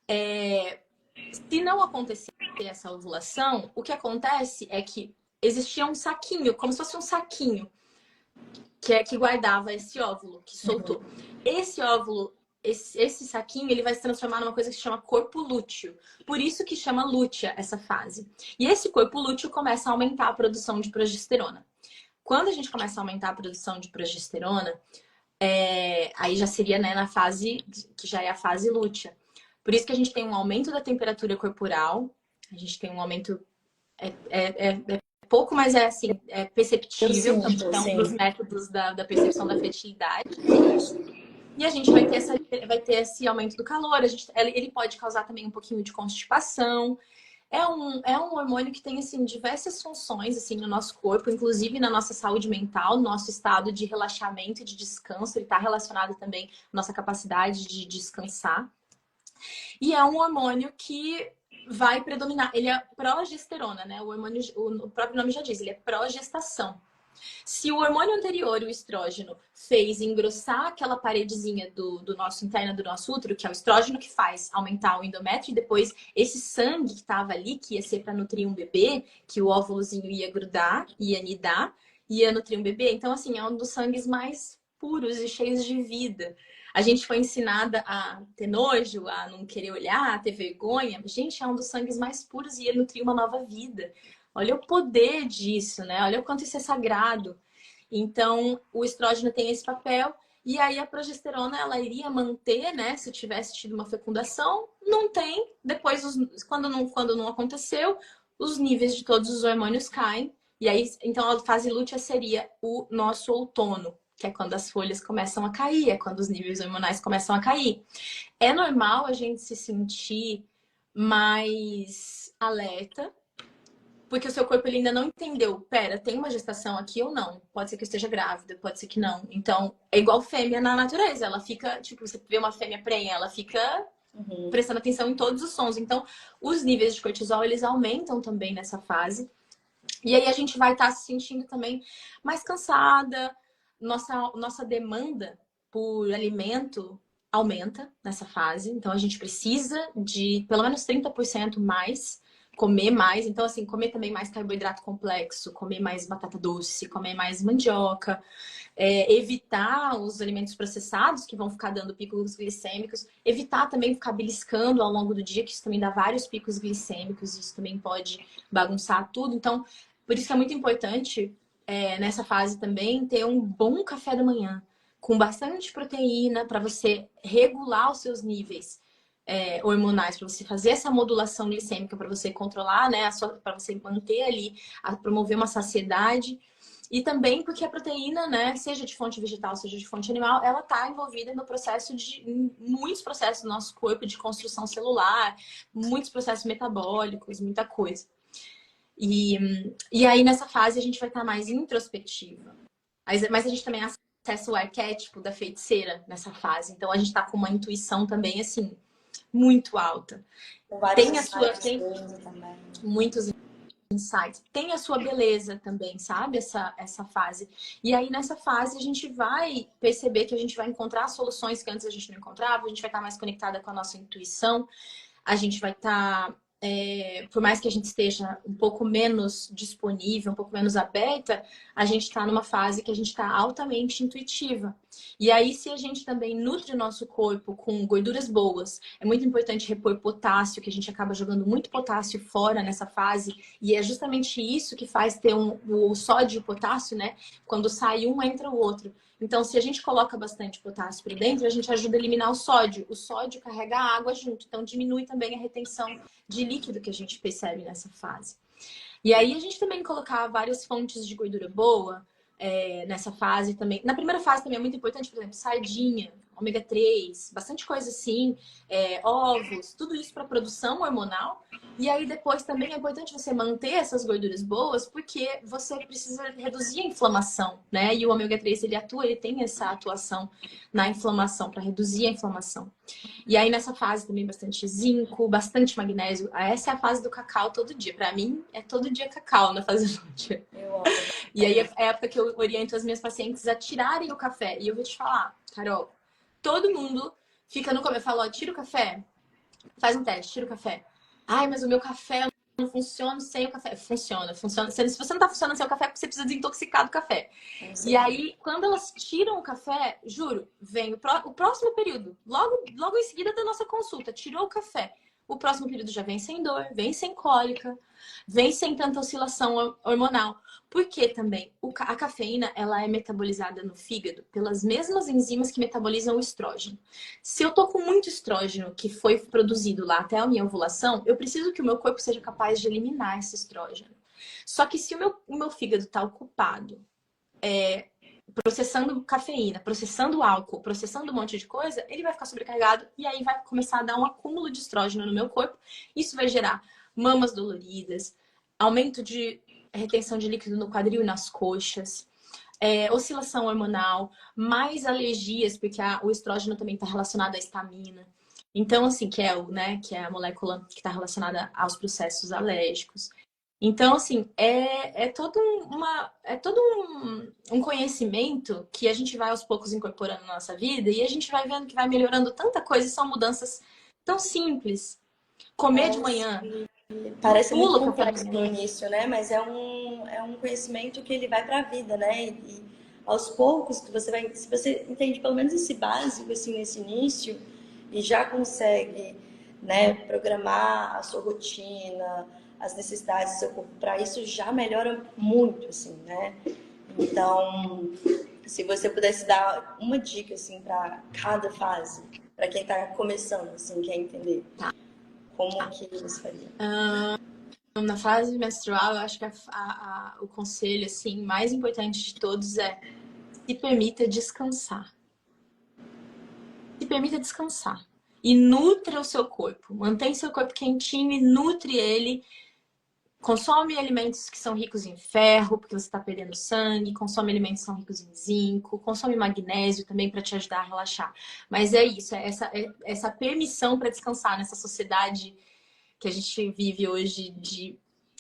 Se não acontecer essa ovulação, o que acontece é que existia um saquinho, como se fosse um saquinho, que guardava esse óvulo, que soltou. Esse óvulo, esse saquinho, ele vai se transformar numa coisa que se chama corpo lúteo. Por isso que chama lútea essa fase. E esse corpo lúteo começa a aumentar a produção de progesterona. Quando a gente começa a aumentar a produção de progesterona, aí já seria, né, na fase que já é a fase lútea. Por isso que a gente tem um aumento da temperatura corporal, a gente tem um aumento pouco, mas é perceptível, então, dos métodos da percepção da fertilidade. E a gente vai ter esse aumento do calor, ele pode causar também um pouquinho de constipação. É um hormônio que tem, assim, diversas funções, assim, no nosso corpo, inclusive na nossa saúde mental, no nosso estado de relaxamento e de descanso. Ele está relacionado também à nossa capacidade de descansar. E é um hormônio que vai predominar. Ele é progesterona, né? O hormônio, o próprio nome já diz, ele é progestação. Se o hormônio anterior, o estrógeno, fez engrossar aquela paredezinha do nosso interna do nosso útero, que é o estrógeno que faz aumentar o endométrio, e depois esse sangue que estava ali, que ia ser para nutrir um bebê, que o óvulozinho ia grudar, ia anidar, ia nutrir um bebê. Então, assim, é um dos sangues mais puros e cheios de vida. A gente foi ensinada a ter nojo, a não querer olhar, a ter vergonha. Gente, é um dos sangues mais puros e ia nutrir uma nova vida. Olha o poder disso, né? Olha o quanto isso é sagrado. Então, o estrógeno tem esse papel. E aí a progesterona, ela iria manter, né? Se tivesse tido uma fecundação, não tem. Depois, quando não aconteceu, os níveis de todos os hormônios caem. E aí, então, a fase lútea seria o nosso outono, que é quando as folhas começam a cair, é quando os níveis hormonais começam a cair. É normal a gente se sentir mais alerta, porque o seu corpo ele ainda não entendeu. Pera, tem uma gestação aqui ou não? Pode ser que eu esteja grávida, pode ser que não. Então, é igual fêmea na natureza. Ela fica, tipo, você vê uma fêmea prenha, ela fica prestando atenção em todos os sons. Então, os níveis de cortisol, eles aumentam também nessa fase. E aí a gente vai estar se sentindo também mais cansada. Nossa demanda por alimento aumenta nessa fase. Então, a gente precisa de pelo menos 30% mais comer mais. Então, assim, comer também mais carboidrato complexo, comer mais batata doce, comer mais mandioca, evitar os alimentos processados que vão ficar dando picos glicêmicos, evitar também ficar beliscando ao longo do dia, que isso também dá vários picos glicêmicos, isso também pode bagunçar tudo. Então, por isso que é muito importante, nessa fase também, ter um bom café da manhã, com bastante proteína, para você regular os seus níveis hormonais, para você fazer essa modulação glicêmica, para você controlar, né, para você manter ali, promover uma saciedade. E também porque a proteína, né, seja de fonte vegetal, seja de fonte animal, ela está envolvida no processo em muitos processos do nosso corpo de construção celular, muitos processos metabólicos, muita coisa. E aí, nessa fase, a gente vai estar mais introspectiva. Mas a gente também acessa o arquétipo da feiticeira nessa fase. Então, a gente está com uma intuição também, assim, muito alta. Com vários Tem também. muitos insights. Tem a sua beleza também, sabe? Essa fase. E aí, nessa fase, a gente vai perceber que a gente vai encontrar soluções que antes a gente não encontrava. A gente vai estar mais conectada com a nossa intuição. A gente vai estar... por mais que a gente esteja um pouco menos disponível, um pouco menos aberta, a gente está numa fase que a gente está altamente intuitiva. E aí, se a gente também nutre o nosso corpo com gorduras boas, é muito importante repor potássio, que a gente acaba jogando muito potássio fora nessa fase, e é justamente isso que faz ter o sódio e o potássio, né? Quando sai um, entra o outro. Então, se a gente coloca bastante potássio para dentro, a gente ajuda a eliminar o sódio. O sódio carrega a água junto, então diminui também a retenção de líquido que a gente percebe nessa fase. E aí a gente também colocar várias fontes de gordura boa nessa fase também. Na primeira fase também é muito importante, por exemplo, sardinha, ômega 3, bastante coisa assim, ovos, tudo isso para produção hormonal. E aí depois também é importante você manter essas gorduras boas, porque você precisa reduzir a inflamação, né? E o ômega 3 ele tem essa atuação na inflamação, para reduzir a inflamação. E aí nessa fase também bastante zinco, bastante magnésio. Essa é a fase do cacau todo dia. Para mim é todo dia cacau na fase lútea. E aí é a época que eu oriento as minhas pacientes a tirarem o café. E eu vou te falar, Carol, todo mundo fica no começo. Eu falo, ó, tira o café, faz um teste, tira o café. Ai, mas o meu café não funciona sem o café. Funciona. Se você não tá funcionando sem o café, você precisa desintoxicar do café. E aí, quando elas tiram o café, juro, vem o próximo período, logo em seguida da nossa consulta, tirou o café. O próximo período já vem sem dor, vem sem cólica, vem sem tanta oscilação hormonal. Porque também a cafeína ela é metabolizada no fígado pelas mesmas enzimas que metabolizam o estrógeno. Se eu tô com muito estrógeno que foi produzido lá até a minha ovulação, eu preciso que o meu corpo seja capaz de eliminar esse estrógeno. Só que se o meu fígado está ocupado processando cafeína, processando álcool, processando um monte de coisa, ele vai ficar sobrecarregado e aí vai começar a dar um acúmulo de estrógeno no meu corpo. Isso vai gerar mamas doloridas, aumento de retenção de líquido no quadril e nas coxas, oscilação hormonal, mais alergias, porque o estrógeno também está relacionado à histamina. Então, assim, que é a molécula que está relacionada aos processos alérgicos. Então, assim, é todo um conhecimento que a gente vai aos poucos incorporando na nossa vida e a gente vai vendo que vai melhorando tanta coisa e são mudanças tão simples. Comer de manhã, Parece muito pula o café da complexo no manhã. início, né? Mas é um conhecimento que ele vai para a vida, né? E aos poucos que você vai, se você entende pelo menos esse básico assim nesse início e já consegue, né, programar a sua rotina, as necessidades do seu corpo para isso já melhora muito, assim, né? Então, se você pudesse dar uma dica assim para cada fase, para quem está começando, assim, quer entender, como que você faria? Na fase menstrual, eu acho que o conselho assim, mais importante de todos é se permita descansar. Se permita descansar. E nutra o seu corpo. Mantém seu corpo quentinho e nutre ele. Consome alimentos que são ricos em ferro, porque você está perdendo sangue. Consome alimentos que são ricos em zinco. Consome magnésio também para te ajudar a relaxar. Mas é isso, essa permissão para descansar nessa sociedade que a gente vive hoje de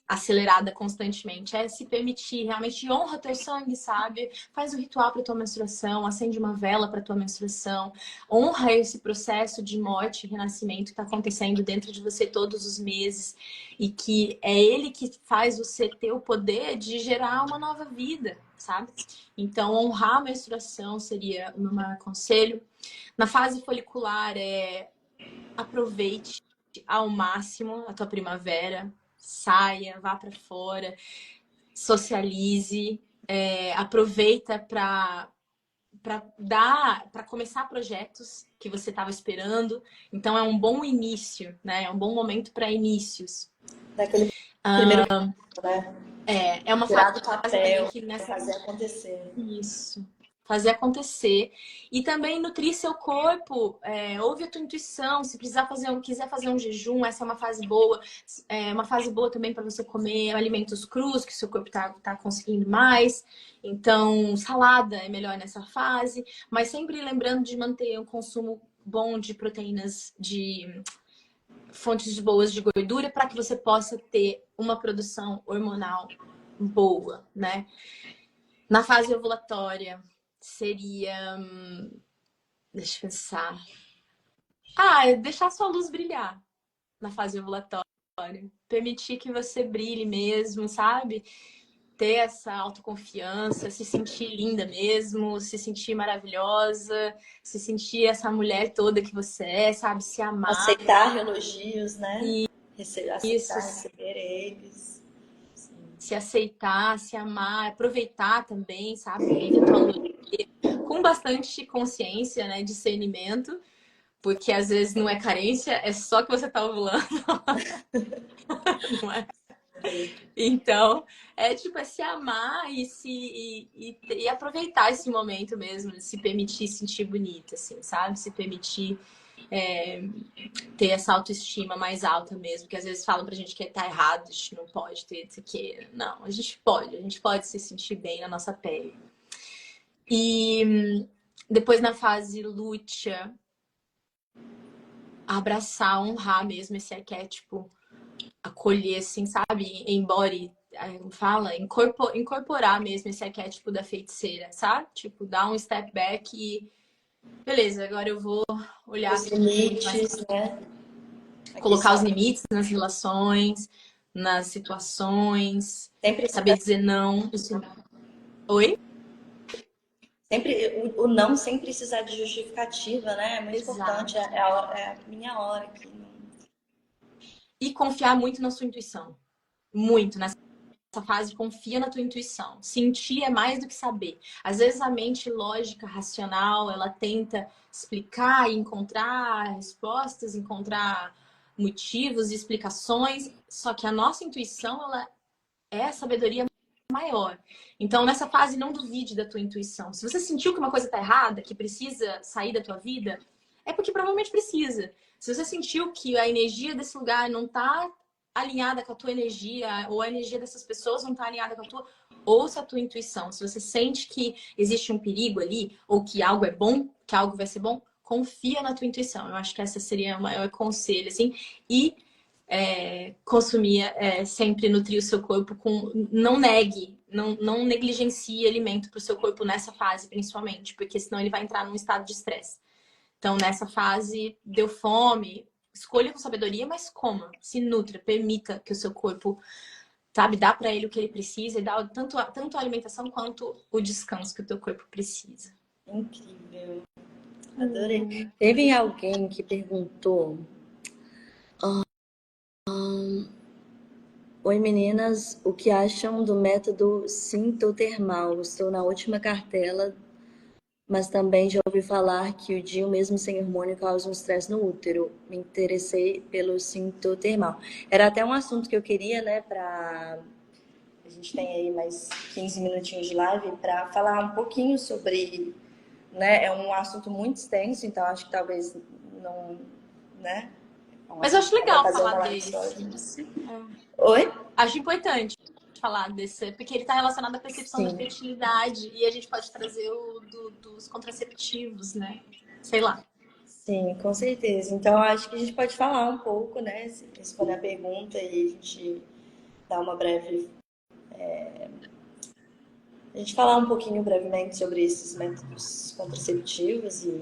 acelerada constantemente. É se permitir, realmente honra teu sangue, sabe? Faz um ritual para tua menstruação, acende uma vela para tua menstruação, honra esse processo de morte e renascimento que está acontecendo dentro de você todos os meses e que é ele que faz você ter o poder de gerar uma nova vida, sabe? Então, honrar a menstruação seria o meu maior conselho. Na fase folicular, aproveite ao máximo a tua primavera, saia, vá para fora, socialize, aproveita para começar projetos que você estava esperando. Então é um bom início, né? É um bom momento para inícios. Daquele primeiro, né? É uma Tirar do fase também papel, que nessa fazer acontecer. Isso. Fazer acontecer. E também nutrir seu corpo. Ouve a tua intuição. Se precisar quiser fazer um jejum, essa é uma fase boa. É uma fase boa também para você comer alimentos crus, que seu corpo tá conseguindo mais. Então, salada é melhor nessa fase. Mas sempre lembrando de manter um consumo bom de proteínas, de fontes boas de gordura, para que você possa ter uma produção hormonal boa, né? Na fase ovulatória, seria. Deixa eu pensar. Deixar sua luz brilhar na fase ovulatória. Permitir que você brilhe mesmo, sabe? Ter essa autoconfiança, se sentir linda mesmo, se sentir maravilhosa, se sentir essa mulher toda que você é, sabe? Se amar. Aceitar elogios, né? Isso, Aceitar, receber eles. se aceitar, se amar, aproveitar também, sabe? Vive a tua lua com bastante consciência, né? Discernimento. Porque às vezes não é carência, é só que você tá ovulando. Não é? Então, é se amar e aproveitar esse momento mesmo, se permitir sentir bonita, assim, sabe? Se permitir ter essa autoestima mais alta mesmo, que às vezes falam pra gente que tá errado, a gente não pode ter isso aqui. Não, a gente pode se sentir bem na nossa pele. E depois na fase lútea, abraçar, honrar mesmo esse arquétipo, acolher, assim, sabe? Embody, fala, incorporar mesmo esse arquétipo da feiticeira, sabe? Tipo, dar um step back e beleza, agora eu vou olhar Os limites, né? colocar os limites nas relações, nas situações, Sempre saber dizer não. Oi? Sempre, o não sem precisar de justificativa, né? É muito Exato. importante. É a minha hora aqui. E confiar muito na sua intuição. Muito. Nessa fase, confia na tua intuição. Sentir é mais do que saber. Às vezes a mente lógica, racional, ela tenta explicar e encontrar respostas, encontrar motivos e explicações. Só que a nossa intuição, ela é a sabedoria maior. Então, nessa fase, não duvide da tua intuição. Se você sentiu que uma coisa tá errada, que precisa sair da tua vida, é porque provavelmente precisa. Se você sentiu que a energia desse lugar não tá alinhada com a tua energia, ou a energia dessas pessoas não tá alinhada com a tua, ouça a tua intuição. Se você sente que existe um perigo ali, ou que algo é bom, que algo vai ser bom, confia na tua intuição. Eu acho que essa seria o maior conselho, assim. E consumir, sempre nutrir o seu corpo com... Não negue, não negligencie alimento para o seu corpo nessa fase, principalmente, porque senão ele vai entrar num estado de estresse. Então, nessa fase, deu fome, escolha com sabedoria, mas coma, se nutra, permita que o seu corpo, sabe, dá para ele o que ele precisa e dá tanto a alimentação quanto o descanso que o teu corpo precisa. Incrível. Adorei. Teve alguém que perguntou... Oi meninas, o que acham do método sintotermal? Estou na última cartela, mas também já ouvi falar que o DIU, mesmo sem hormônio, causa um estresse no útero. Me interessei pelo sintotermal. Era até um assunto que eu queria, né, a gente tem aí mais 15 minutinhos de live para falar um pouquinho sobre, né, é um assunto muito extenso, então acho que talvez não, né? Mas eu acho legal fazer falar uma live desse. só. Oi? Acho importante falar desse, porque ele está relacionado à percepção da Sim. fertilidade e a gente pode trazer dos contraceptivos, né? Sei lá. Sim, com certeza. Então, acho que a gente pode falar um pouco, né? Se responder a pergunta e a gente dar uma breve. A gente falar um pouquinho brevemente sobre esses métodos contraceptivos e,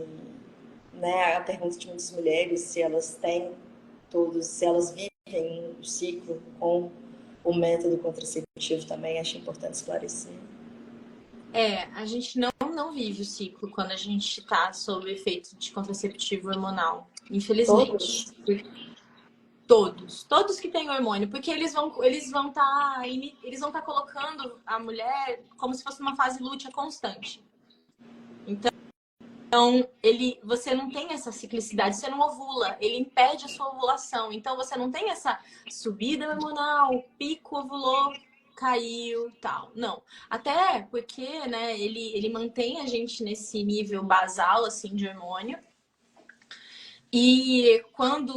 né, a pergunta de muitas mulheres, se elas têm todos, se elas vivem o ciclo com o método contraceptivo também, acho importante esclarecer. A gente não vive o ciclo quando a gente está sob efeito de contraceptivo hormonal. Infelizmente. Todos? Todos que têm hormônio, porque eles vão tá colocando a mulher como se fosse uma fase lútea constante. Então, você não tem essa ciclicidade, você não ovula, ele impede a sua ovulação. Então, você não tem essa subida hormonal, pico ovulou, caiu, tal. Não. Até porque, né, ele mantém a gente nesse nível basal, assim, de hormônio. E quando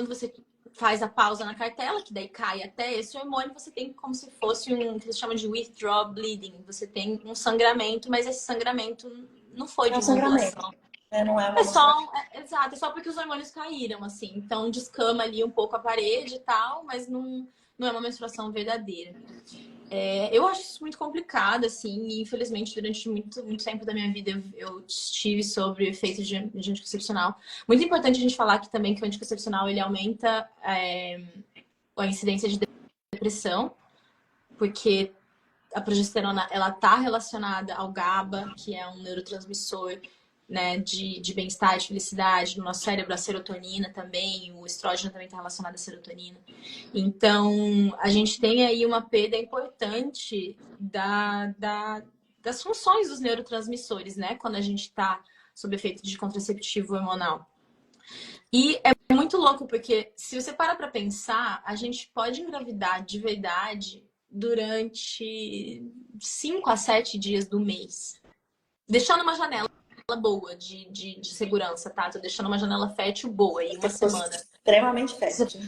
você faz a pausa na cartela, que daí cai até esse hormônio, você tem como se fosse que eles chamam de withdrawal bleeding. Você tem um sangramento, mas esse sangramento não foi de uma ovulação. Não é uma menstruação. Exato, é só porque os hormônios caíram, assim. Então descama ali um pouco a parede e tal, mas não é uma menstruação verdadeira. Eu acho isso muito complicado, assim, e infelizmente durante muito, muito tempo da minha vida eu estive sobre o efeito de anticoncepcional. Muito importante a gente falar aqui também que o anticoncepcional ele aumenta a incidência de depressão, porque a progesterona ela está relacionada ao GABA, que é um neurotransmissor, né, de bem-estar, de felicidade, no nosso cérebro, a serotonina também, o estrógeno também está relacionado à serotonina. Então, a gente tem aí uma perda importante das funções dos neurotransmissores, né, quando a gente está sob efeito de contraceptivo hormonal. E é muito louco, porque se você para pensar, a gente pode engravidar de verdade durante 5 a 7 dias do mês. Deixando uma janela boa de segurança, tá? Tô deixando uma janela fértil boa aí, uma semana. Extremamente fértil.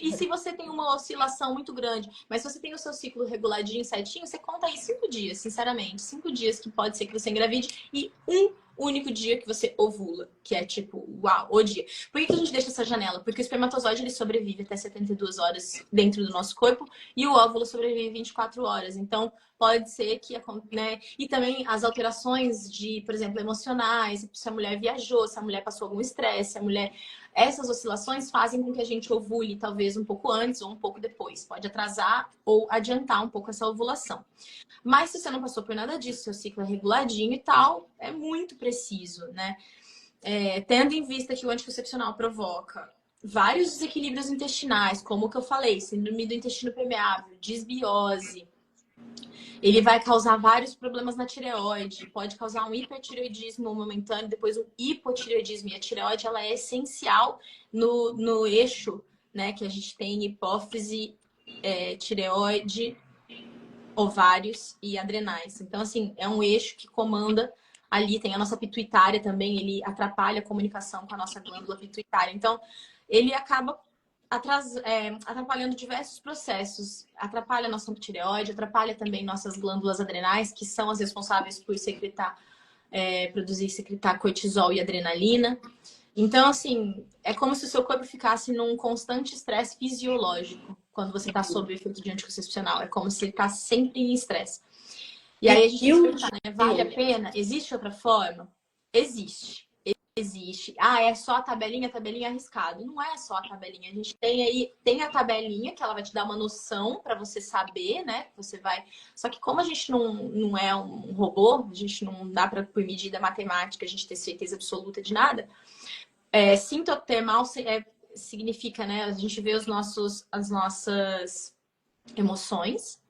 E se você tem uma oscilação muito grande, mas se você tem o seu ciclo reguladinho, certinho, você conta aí 5 dias, sinceramente. 5 dias que pode ser que você engravide e um único dia que você ovula, que é tipo, uau, o dia. Por que a gente deixa essa janela? Porque o espermatozoide ele sobrevive até 72 horas dentro do nosso corpo e o óvulo sobrevive 24 horas. Então, pode ser que, né? E também as alterações de, por exemplo, emocionais, se a mulher viajou, se a mulher passou algum estresse, se a mulher... Essas oscilações fazem com que a gente ovule talvez um pouco antes ou um pouco depois. Pode atrasar ou adiantar um pouco essa ovulação. Mas se você não passou por nada disso, seu ciclo é reguladinho e tal, é muito preciso, né? Tendo em vista que o anticoncepcional provoca vários desequilíbrios intestinais, como o que eu falei, síndrome do intestino permeável, disbiose. Ele vai causar vários problemas na tireoide, pode causar um hipertireoidismo momentâneo, depois um hipotireoidismo. E a tireoide ela é essencial no eixo, né, que a gente tem hipófise, tireoide ovários e adrenais. Então, assim, é um eixo que comanda ali, tem a nossa pituitária também, ele atrapalha a comunicação com a nossa glândula pituitária. Então, ele acaba atrapalhando diversos processos. Atrapalha a nossa tireoide, atrapalha também nossas glândulas adrenais, que são as responsáveis por produzir e secretar cortisol e adrenalina. Então, assim, é como se o seu corpo ficasse num constante estresse fisiológico quando você está sob o efeito de anticoncepcional. É como se ele está sempre em estresse. E aí a gente tem que perguntar, né? Vale a pena? Existe outra forma? Existe. Existe. Ah, é só a tabelinha é arriscado. Não é só a tabelinha. A gente tem a tabelinha que ela vai te dar uma noção para você saber, né? Você vai. Só que como a gente não é um robô, a gente não dá para, por medida matemática, a gente ter certeza absoluta de nada. Sintotermal significa, né? A gente vê as nossas emoções.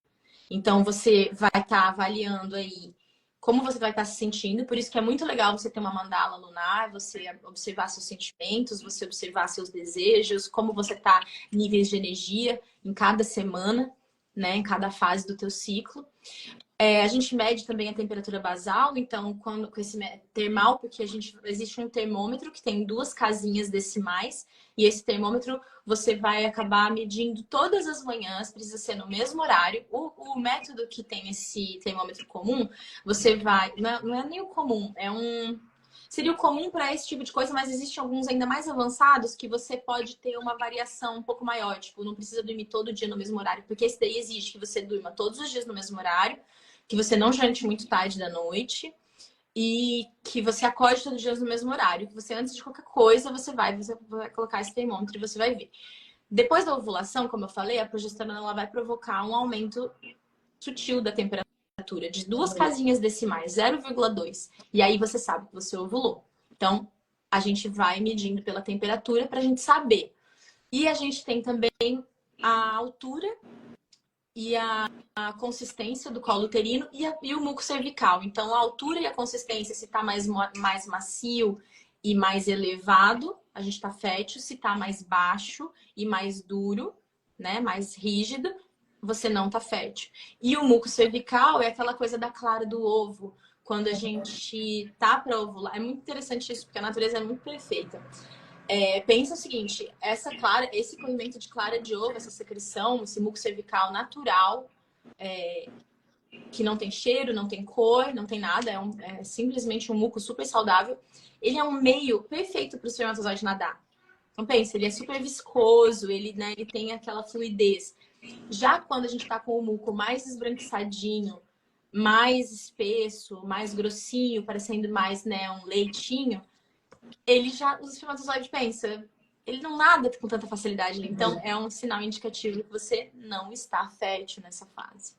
Então, você vai estar avaliando aí como você vai estar se sentindo. Por isso que é muito legal você ter uma mandala lunar, você observar seus sentimentos, você observar seus desejos, como você está, níveis de energia em cada semana, né? Em cada fase do teu ciclo. A gente mede também a temperatura basal, então, com esse termal, porque existe um termômetro que tem 2 casinhas decimais, e esse termômetro você vai acabar medindo todas as manhãs, precisa ser no mesmo horário. O método que tem esse termômetro comum, você vai. Não é nem o comum, seria o comum para esse tipo de coisa, mas existem alguns ainda mais avançados que você pode ter uma variação um pouco maior. Tipo, não precisa dormir todo dia no mesmo horário, porque esse daí exige que você durma todos os dias no mesmo horário, que você não jante muito tarde da noite e que você acorde todos os dias no mesmo horário. Que você, antes de qualquer coisa, você vai colocar esse termômetro e você vai ver. Depois da ovulação, como eu falei, a progesterona ela vai provocar um aumento sutil da temperatura, de 2 casinhas decimais, 0,2. E aí você sabe que você ovulou. Então, a gente vai medindo pela temperatura para a gente saber. E a gente tem também a altura e a consistência do colo uterino e o muco cervical. Então, a altura e a consistência, se está mais macio e mais elevado, a gente está fértil. Se está mais baixo e mais duro, né, mais rígido, você não está fértil. E o muco cervical é aquela coisa da clara do ovo. Quando a gente tá para ovular, é muito interessante isso, porque a natureza é muito perfeita. Pensa o seguinte, esse corrimento de clara de ovo, essa secreção, esse muco cervical natural, que não tem cheiro, não tem cor, não tem nada, é simplesmente um muco super saudável. Ele é um meio perfeito para o espermatozoide nadar. Então pensa, ele é super viscoso, ele tem aquela fluidez. Já quando a gente tá com o muco mais esbranquiçadinho, mais espesso, mais grossinho, parecendo mais, né, um leitinho, o espermatozoide pensa, ele não nada com tanta facilidade. Então, é um sinal indicativo que você não está fértil nessa fase.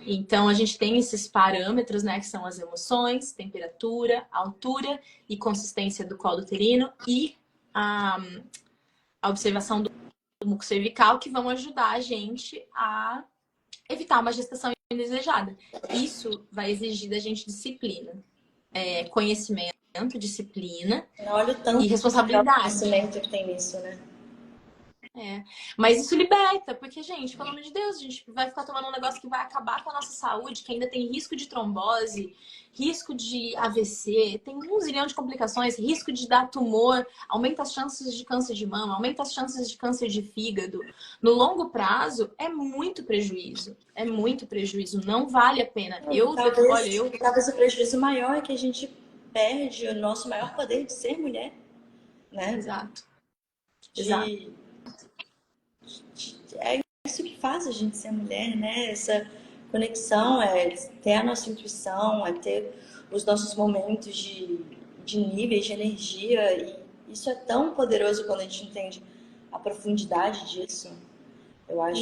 Então, a gente tem esses parâmetros, né, que são as emoções, temperatura, altura e consistência do colo uterino e a observação do muco cervical, que vão ajudar a gente a evitar uma gestação indesejada. Isso vai exigir da gente disciplina, conhecimento, disciplina Olha o tanto e responsabilidade. conhecimento que tem nisso, né? Mas isso liberta, porque, gente, pelo amor de Deus, a gente vai ficar tomando um negócio que vai acabar com a nossa saúde, que ainda tem risco de trombose, risco de AVC, tem um zilhão de complicações, risco de dar tumor, aumenta as chances de câncer de mama, aumenta as chances de câncer de fígado. No longo prazo, é muito prejuízo, não vale a pena. Talvez o prejuízo maior é que a gente perde o nosso maior poder de ser mulher, né? Exato. É isso que faz a gente ser mulher, né? Essa conexão, ter a nossa intuição, ter os nossos momentos de níveis de energia. E isso é tão poderoso quando a gente entende a profundidade disso. Eu acho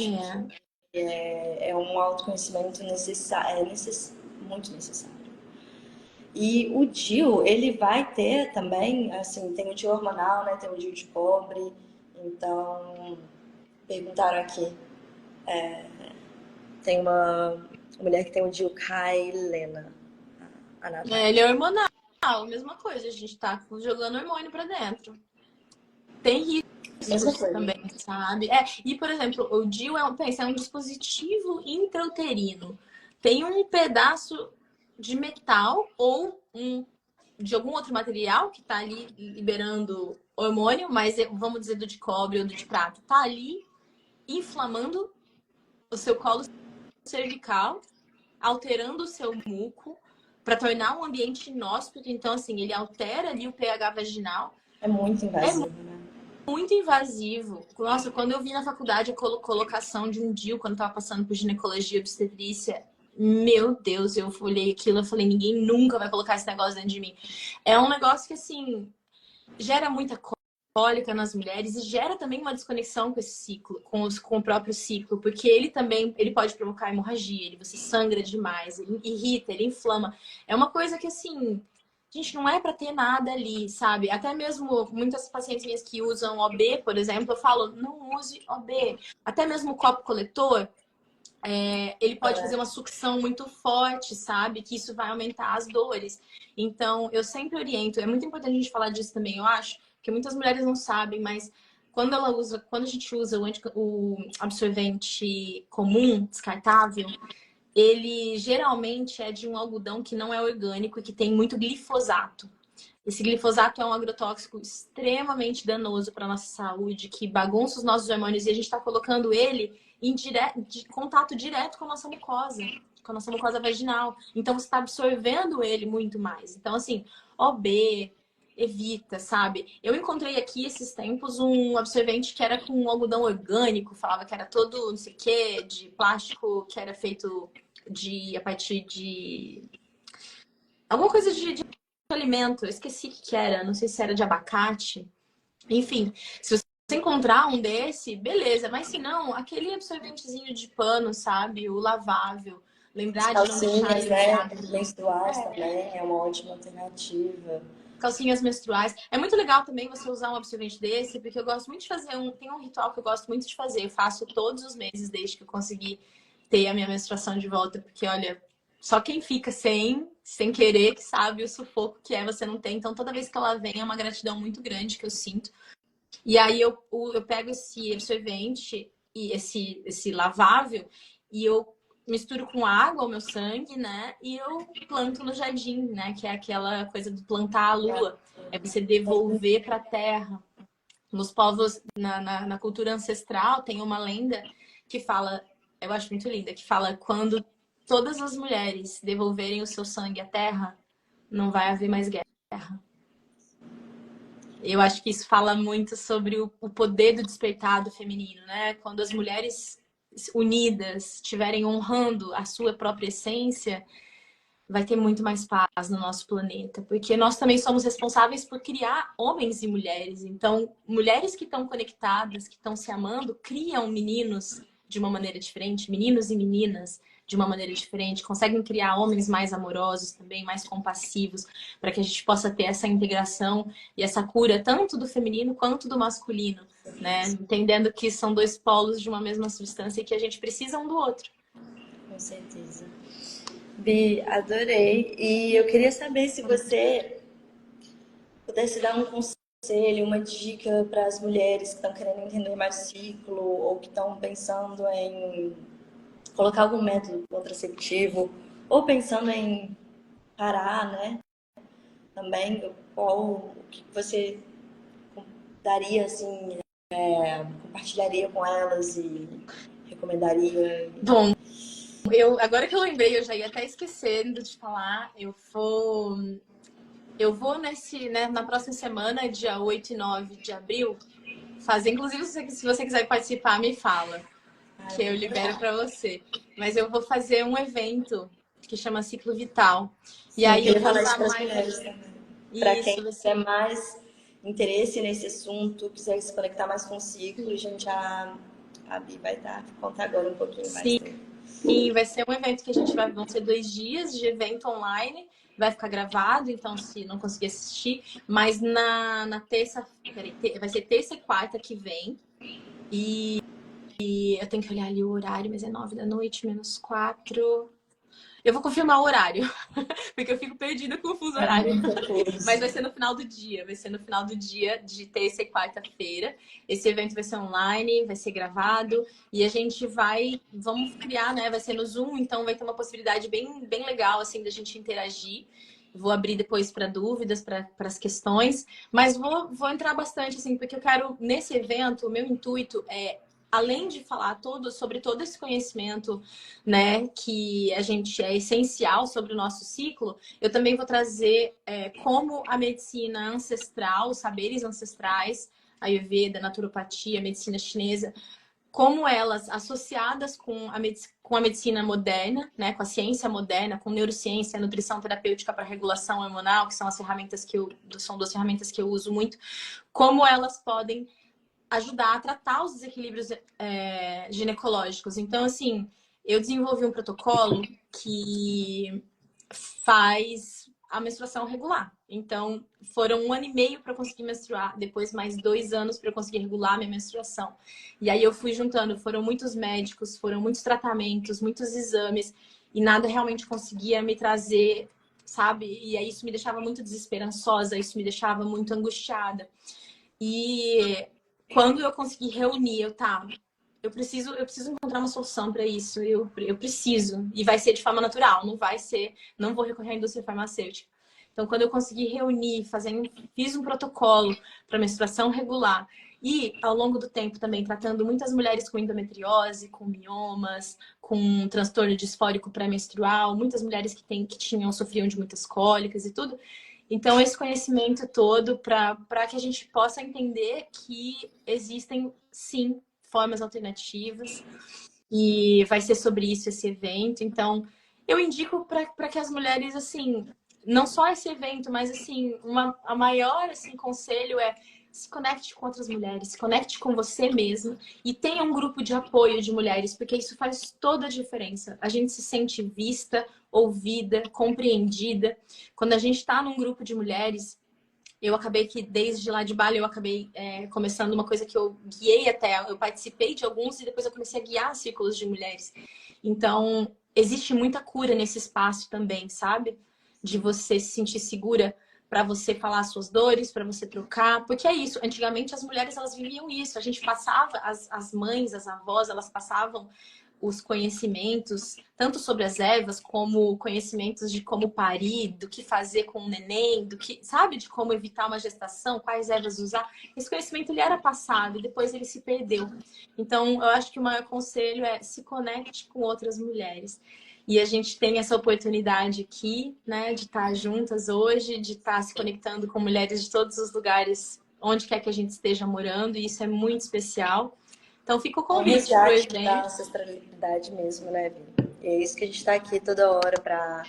que é um autoconhecimento muito necessário. E o DIU, ele vai ter também, assim, tem o DIU hormonal, né? Tem o DIU de cobre. Então, perguntaram aqui. Tem uma mulher que tem o DIU Kailena. Ele é hormonal, mesma coisa. A gente tá jogando hormônio pra dentro. Tem riscos também, sabe? E, por exemplo, o DIU é um dispositivo intrauterino. tem um pedaço de metal ou de algum outro material que tá ali liberando hormônio, mas vamos dizer do de cobre ou do de prata, tá ali inflamando o seu colo cervical, alterando o seu muco para tornar um ambiente inóspito. Então, assim, ele altera ali o pH vaginal. É muito invasivo, né? Muito invasivo. Nossa, quando eu vi na faculdade a colocação de um DIU, quando eu tava passando por ginecologia e obstetrícia, meu Deus, eu olhei aquilo e falei, ninguém nunca vai colocar esse negócio dentro de mim. É um negócio que, assim, gera muita cólica nas mulheres e gera também uma desconexão com esse ciclo, com o próprio ciclo, porque ele pode provocar hemorragia, você sangra demais, ele irrita, ele inflama. É uma coisa que, assim, gente, não é para ter nada ali, sabe? Até mesmo muitas pacientes minhas que usam OB, por exemplo, eu falo, não use OB. Até mesmo o copo coletor, ele pode fazer uma sucção muito forte, sabe? Que isso vai aumentar as dores. Então, eu sempre oriento. É muito importante a gente falar disso também, eu acho, porque muitas mulheres não sabem, mas quando a gente usa o absorvente comum, descartável, ele geralmente é de um algodão que não é orgânico e que tem muito glifosato. Esse glifosato é um agrotóxico extremamente danoso para a nossa saúde, que bagunça os nossos hormônios e a gente está colocando ele de contato direto com a nossa mucosa vaginal. Então você está absorvendo ele muito mais. Então, assim, OB, evita, sabe? Eu encontrei aqui esses tempos um absorvente que era com um algodão orgânico, falava que era todo não sei o quê, de plástico que era feito a partir de alguma coisa de alimento, eu esqueci o que era, não sei se era de abacate. Enfim, se você encontrar um desse, beleza, mas se não, aquele absorventezinho de pano, sabe? O lavável. As Lembrar de não deixar calcinhas, ele né? molhado. Menstruais também é uma ótima alternativa. Calcinhas menstruais. É muito legal também você usar um absorvente desse, porque eu gosto muito de fazer tem um ritual que eu gosto muito de fazer. Eu faço todos os meses desde que eu consegui ter a minha menstruação de volta, porque olha, só quem fica sem querer que sabe o sufoco que é você não ter. Então toda vez que ela vem é uma gratidão muito grande que eu sinto. E aí eu pego esse absorvente e esse lavável e eu misturo com água o meu sangue, né? E eu planto no jardim, né? Que é aquela coisa de plantar a lua. É você devolver para a terra. Nos povos, na cultura ancestral, tem uma lenda que fala, eu acho muito linda, que fala quando todas as mulheres devolverem o seu sangue à terra, não vai haver mais guerra. Eu acho que isso fala muito sobre o poder do despertar do feminino, né? Quando as mulheres unidas estiverem honrando a sua própria essência, vai ter muito mais paz no nosso planeta, porque nós também somos responsáveis por criar homens e mulheres. Então, mulheres que estão conectadas, que estão se amando, criam meninos de uma maneira diferente, meninos e meninas de uma maneira diferente, conseguem criar homens mais amorosos também, mais compassivos, para que a gente possa ter essa integração e essa cura tanto do feminino quanto do masculino, né? Entendendo que são dois polos de uma mesma substância e que a gente precisa um do outro. Com certeza. Bi, adorei. E eu queria saber se você pudesse dar um conselho, uma dica para as mulheres que estão querendo entender mais o ciclo ou que estão pensando em colocar algum método contraceptivo ou pensando em parar, né? Também, o que você daria, assim, compartilharia com elas e recomendaria? Bom, agora que eu lembrei, eu já ia até esquecendo de falar, eu vou na próxima semana, dia 8 e 9 de abril, fazer, inclusive se você quiser participar, me fala, que eu libero para você. Mas eu vou fazer um evento que chama Ciclo Vital. Sim, e aí eu vou falar isso usar para as mais... mulheres também. Para quem tiver mais interesse nesse assunto, quiser se conectar mais com o ciclo, a Bi vai contar agora um pouquinho mais. Sim, vai ser um evento que vão ser 2 dias de evento online, vai ficar gravado, então se não conseguir assistir, mas na terça, vai ser terça e quarta que vem, e eu tenho que olhar ali o horário, mas é 9 da noite, menos 4. Eu vou confirmar o horário, porque eu fico perdida com o fuso horário. Mas vai ser no final do dia, vai ser no final do dia de terça e quarta-feira. Esse evento vai ser online, vai ser gravado e a gente vamos criar, né? Vai ser no Zoom, então vai ter uma possibilidade bem legal, assim, da gente interagir. Vou abrir depois para dúvidas, para as questões, mas vou entrar bastante, assim, porque eu quero, nesse evento, o meu intuito é, além de falar sobre todo esse conhecimento, né, que a gente é essencial sobre o nosso ciclo, eu também vou trazer como a medicina ancestral, os saberes ancestrais, a Ayurveda, a naturopatia, a medicina chinesa, como elas, associadas com a medicina moderna, né, com a ciência moderna, com neurociência, nutrição terapêutica para regulação hormonal, que são as ferramentas são duas ferramentas que eu uso muito, como elas podem ajudar a tratar os desequilíbrios ginecológicos. Então, assim, eu desenvolvi um protocolo que faz a menstruação regular. Então, foram 1 ano e meio para eu conseguir menstruar, depois mais 2 anos para eu conseguir regular a minha menstruação. E aí eu fui juntando, foram muitos médicos, foram muitos tratamentos, muitos exames, e nada realmente conseguia me trazer, sabe? E aí isso me deixava muito desesperançosa, isso me deixava muito angustiada. E quando eu consegui reunir, eu preciso encontrar uma solução para isso. Eu preciso. E vai ser de forma natural, não vou recorrer à indústria farmacêutica. Então, quando eu consegui reunir, fiz um protocolo para menstruação regular e, ao longo do tempo, também tratando muitas mulheres com endometriose, com miomas, com transtorno disfórico pré-menstrual, muitas mulheres que sofriam de muitas cólicas e tudo. Então, esse conhecimento todo para que a gente possa entender que existem, sim, formas alternativas e vai ser sobre isso esse evento. Então, eu indico para que as mulheres, assim, não só esse evento, mas, assim, a maior assim, conselho é se conecte com outras mulheres, se conecte com você mesma e tenha um grupo de apoio de mulheres, porque isso faz toda a diferença. A gente se sente vista, ouvida, compreendida. Quando a gente está num grupo de mulheres, eu acabei que desde lá de Bali eu acabei começando uma coisa que eu guiei eu participei de alguns e depois eu comecei a guiar círculos de mulheres. Então, existe muita cura nesse espaço também, sabe? De você se sentir segura para você falar as suas dores, para você trocar, porque é isso. Antigamente as mulheres elas viviam isso, a gente passava, as mães, as avós, elas passavam os conhecimentos, tanto sobre as ervas, como conhecimentos de como parir, do que fazer com o neném, do que, sabe, de como evitar uma gestação, quais ervas usar. Esse conhecimento ele era passado e depois ele se perdeu. Então, eu acho que o maior conselho é se conecte com outras mulheres. E a gente tem essa oportunidade aqui, né, de estar juntas hoje, de estar se conectando com mulheres de todos os lugares, onde quer que a gente esteja morando, e isso é muito especial. Então fica o É um convite para o resgate da evento. ancestralidade mesmo, né, Vi? E é isso que a gente está aqui toda hora para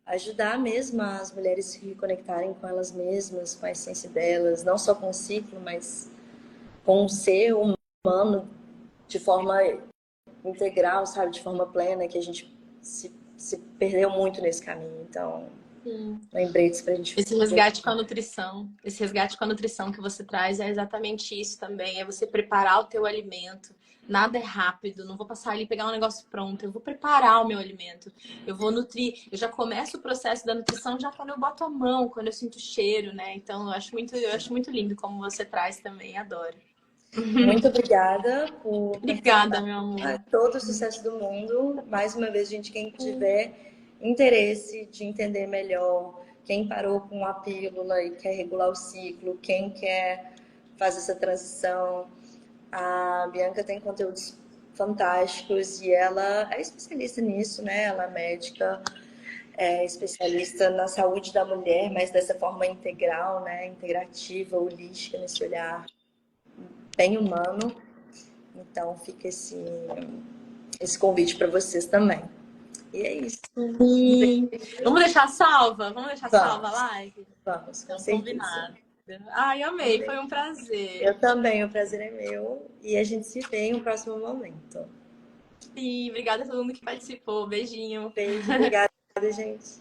ajudar mesmo as mulheres se reconectarem com elas mesmas, com a essência delas, não só com o ciclo, mas com o ser humano de forma integral, sabe? De forma plena, que a gente se perdeu muito nesse caminho. Então, Sim. lembrei disso pra gente Esse resgate com a nutrição, esse resgate com a nutrição que você traz é exatamente isso também, é você preparar o teu alimento. Nada é rápido, não vou passar ali e pegar um negócio pronto, eu vou preparar o meu alimento, eu vou nutrir, eu já começo o processo da nutrição já quando eu boto a mão, quando eu sinto o cheiro, né? Então eu acho muito lindo como você traz também, adoro. Muito obrigada por Obrigada, participar. meu amor. Todo o sucesso do mundo. Mais uma vez, gente, quem tiver interesse de entender melhor, quem parou com a pílula e quer regular o ciclo, quem quer fazer essa transição, a Bianca tem conteúdos fantásticos e ela é especialista nisso, né? Ela é médica, é especialista na saúde da mulher, mas dessa forma integral, né? Integrativa, holística, nesse olhar bem humano. Então fica esse convite para vocês também. E é isso. Sim. Vamos deixar salva? Vamos deixar salva a Vamos, live? vamos, com Então, certeza. combinado. Ai, amei, foi um prazer. Eu também, o prazer é meu. E a gente se vê em um próximo momento. Sim, obrigada a todo mundo que participou. Beijinho. Beijo, obrigada, gente.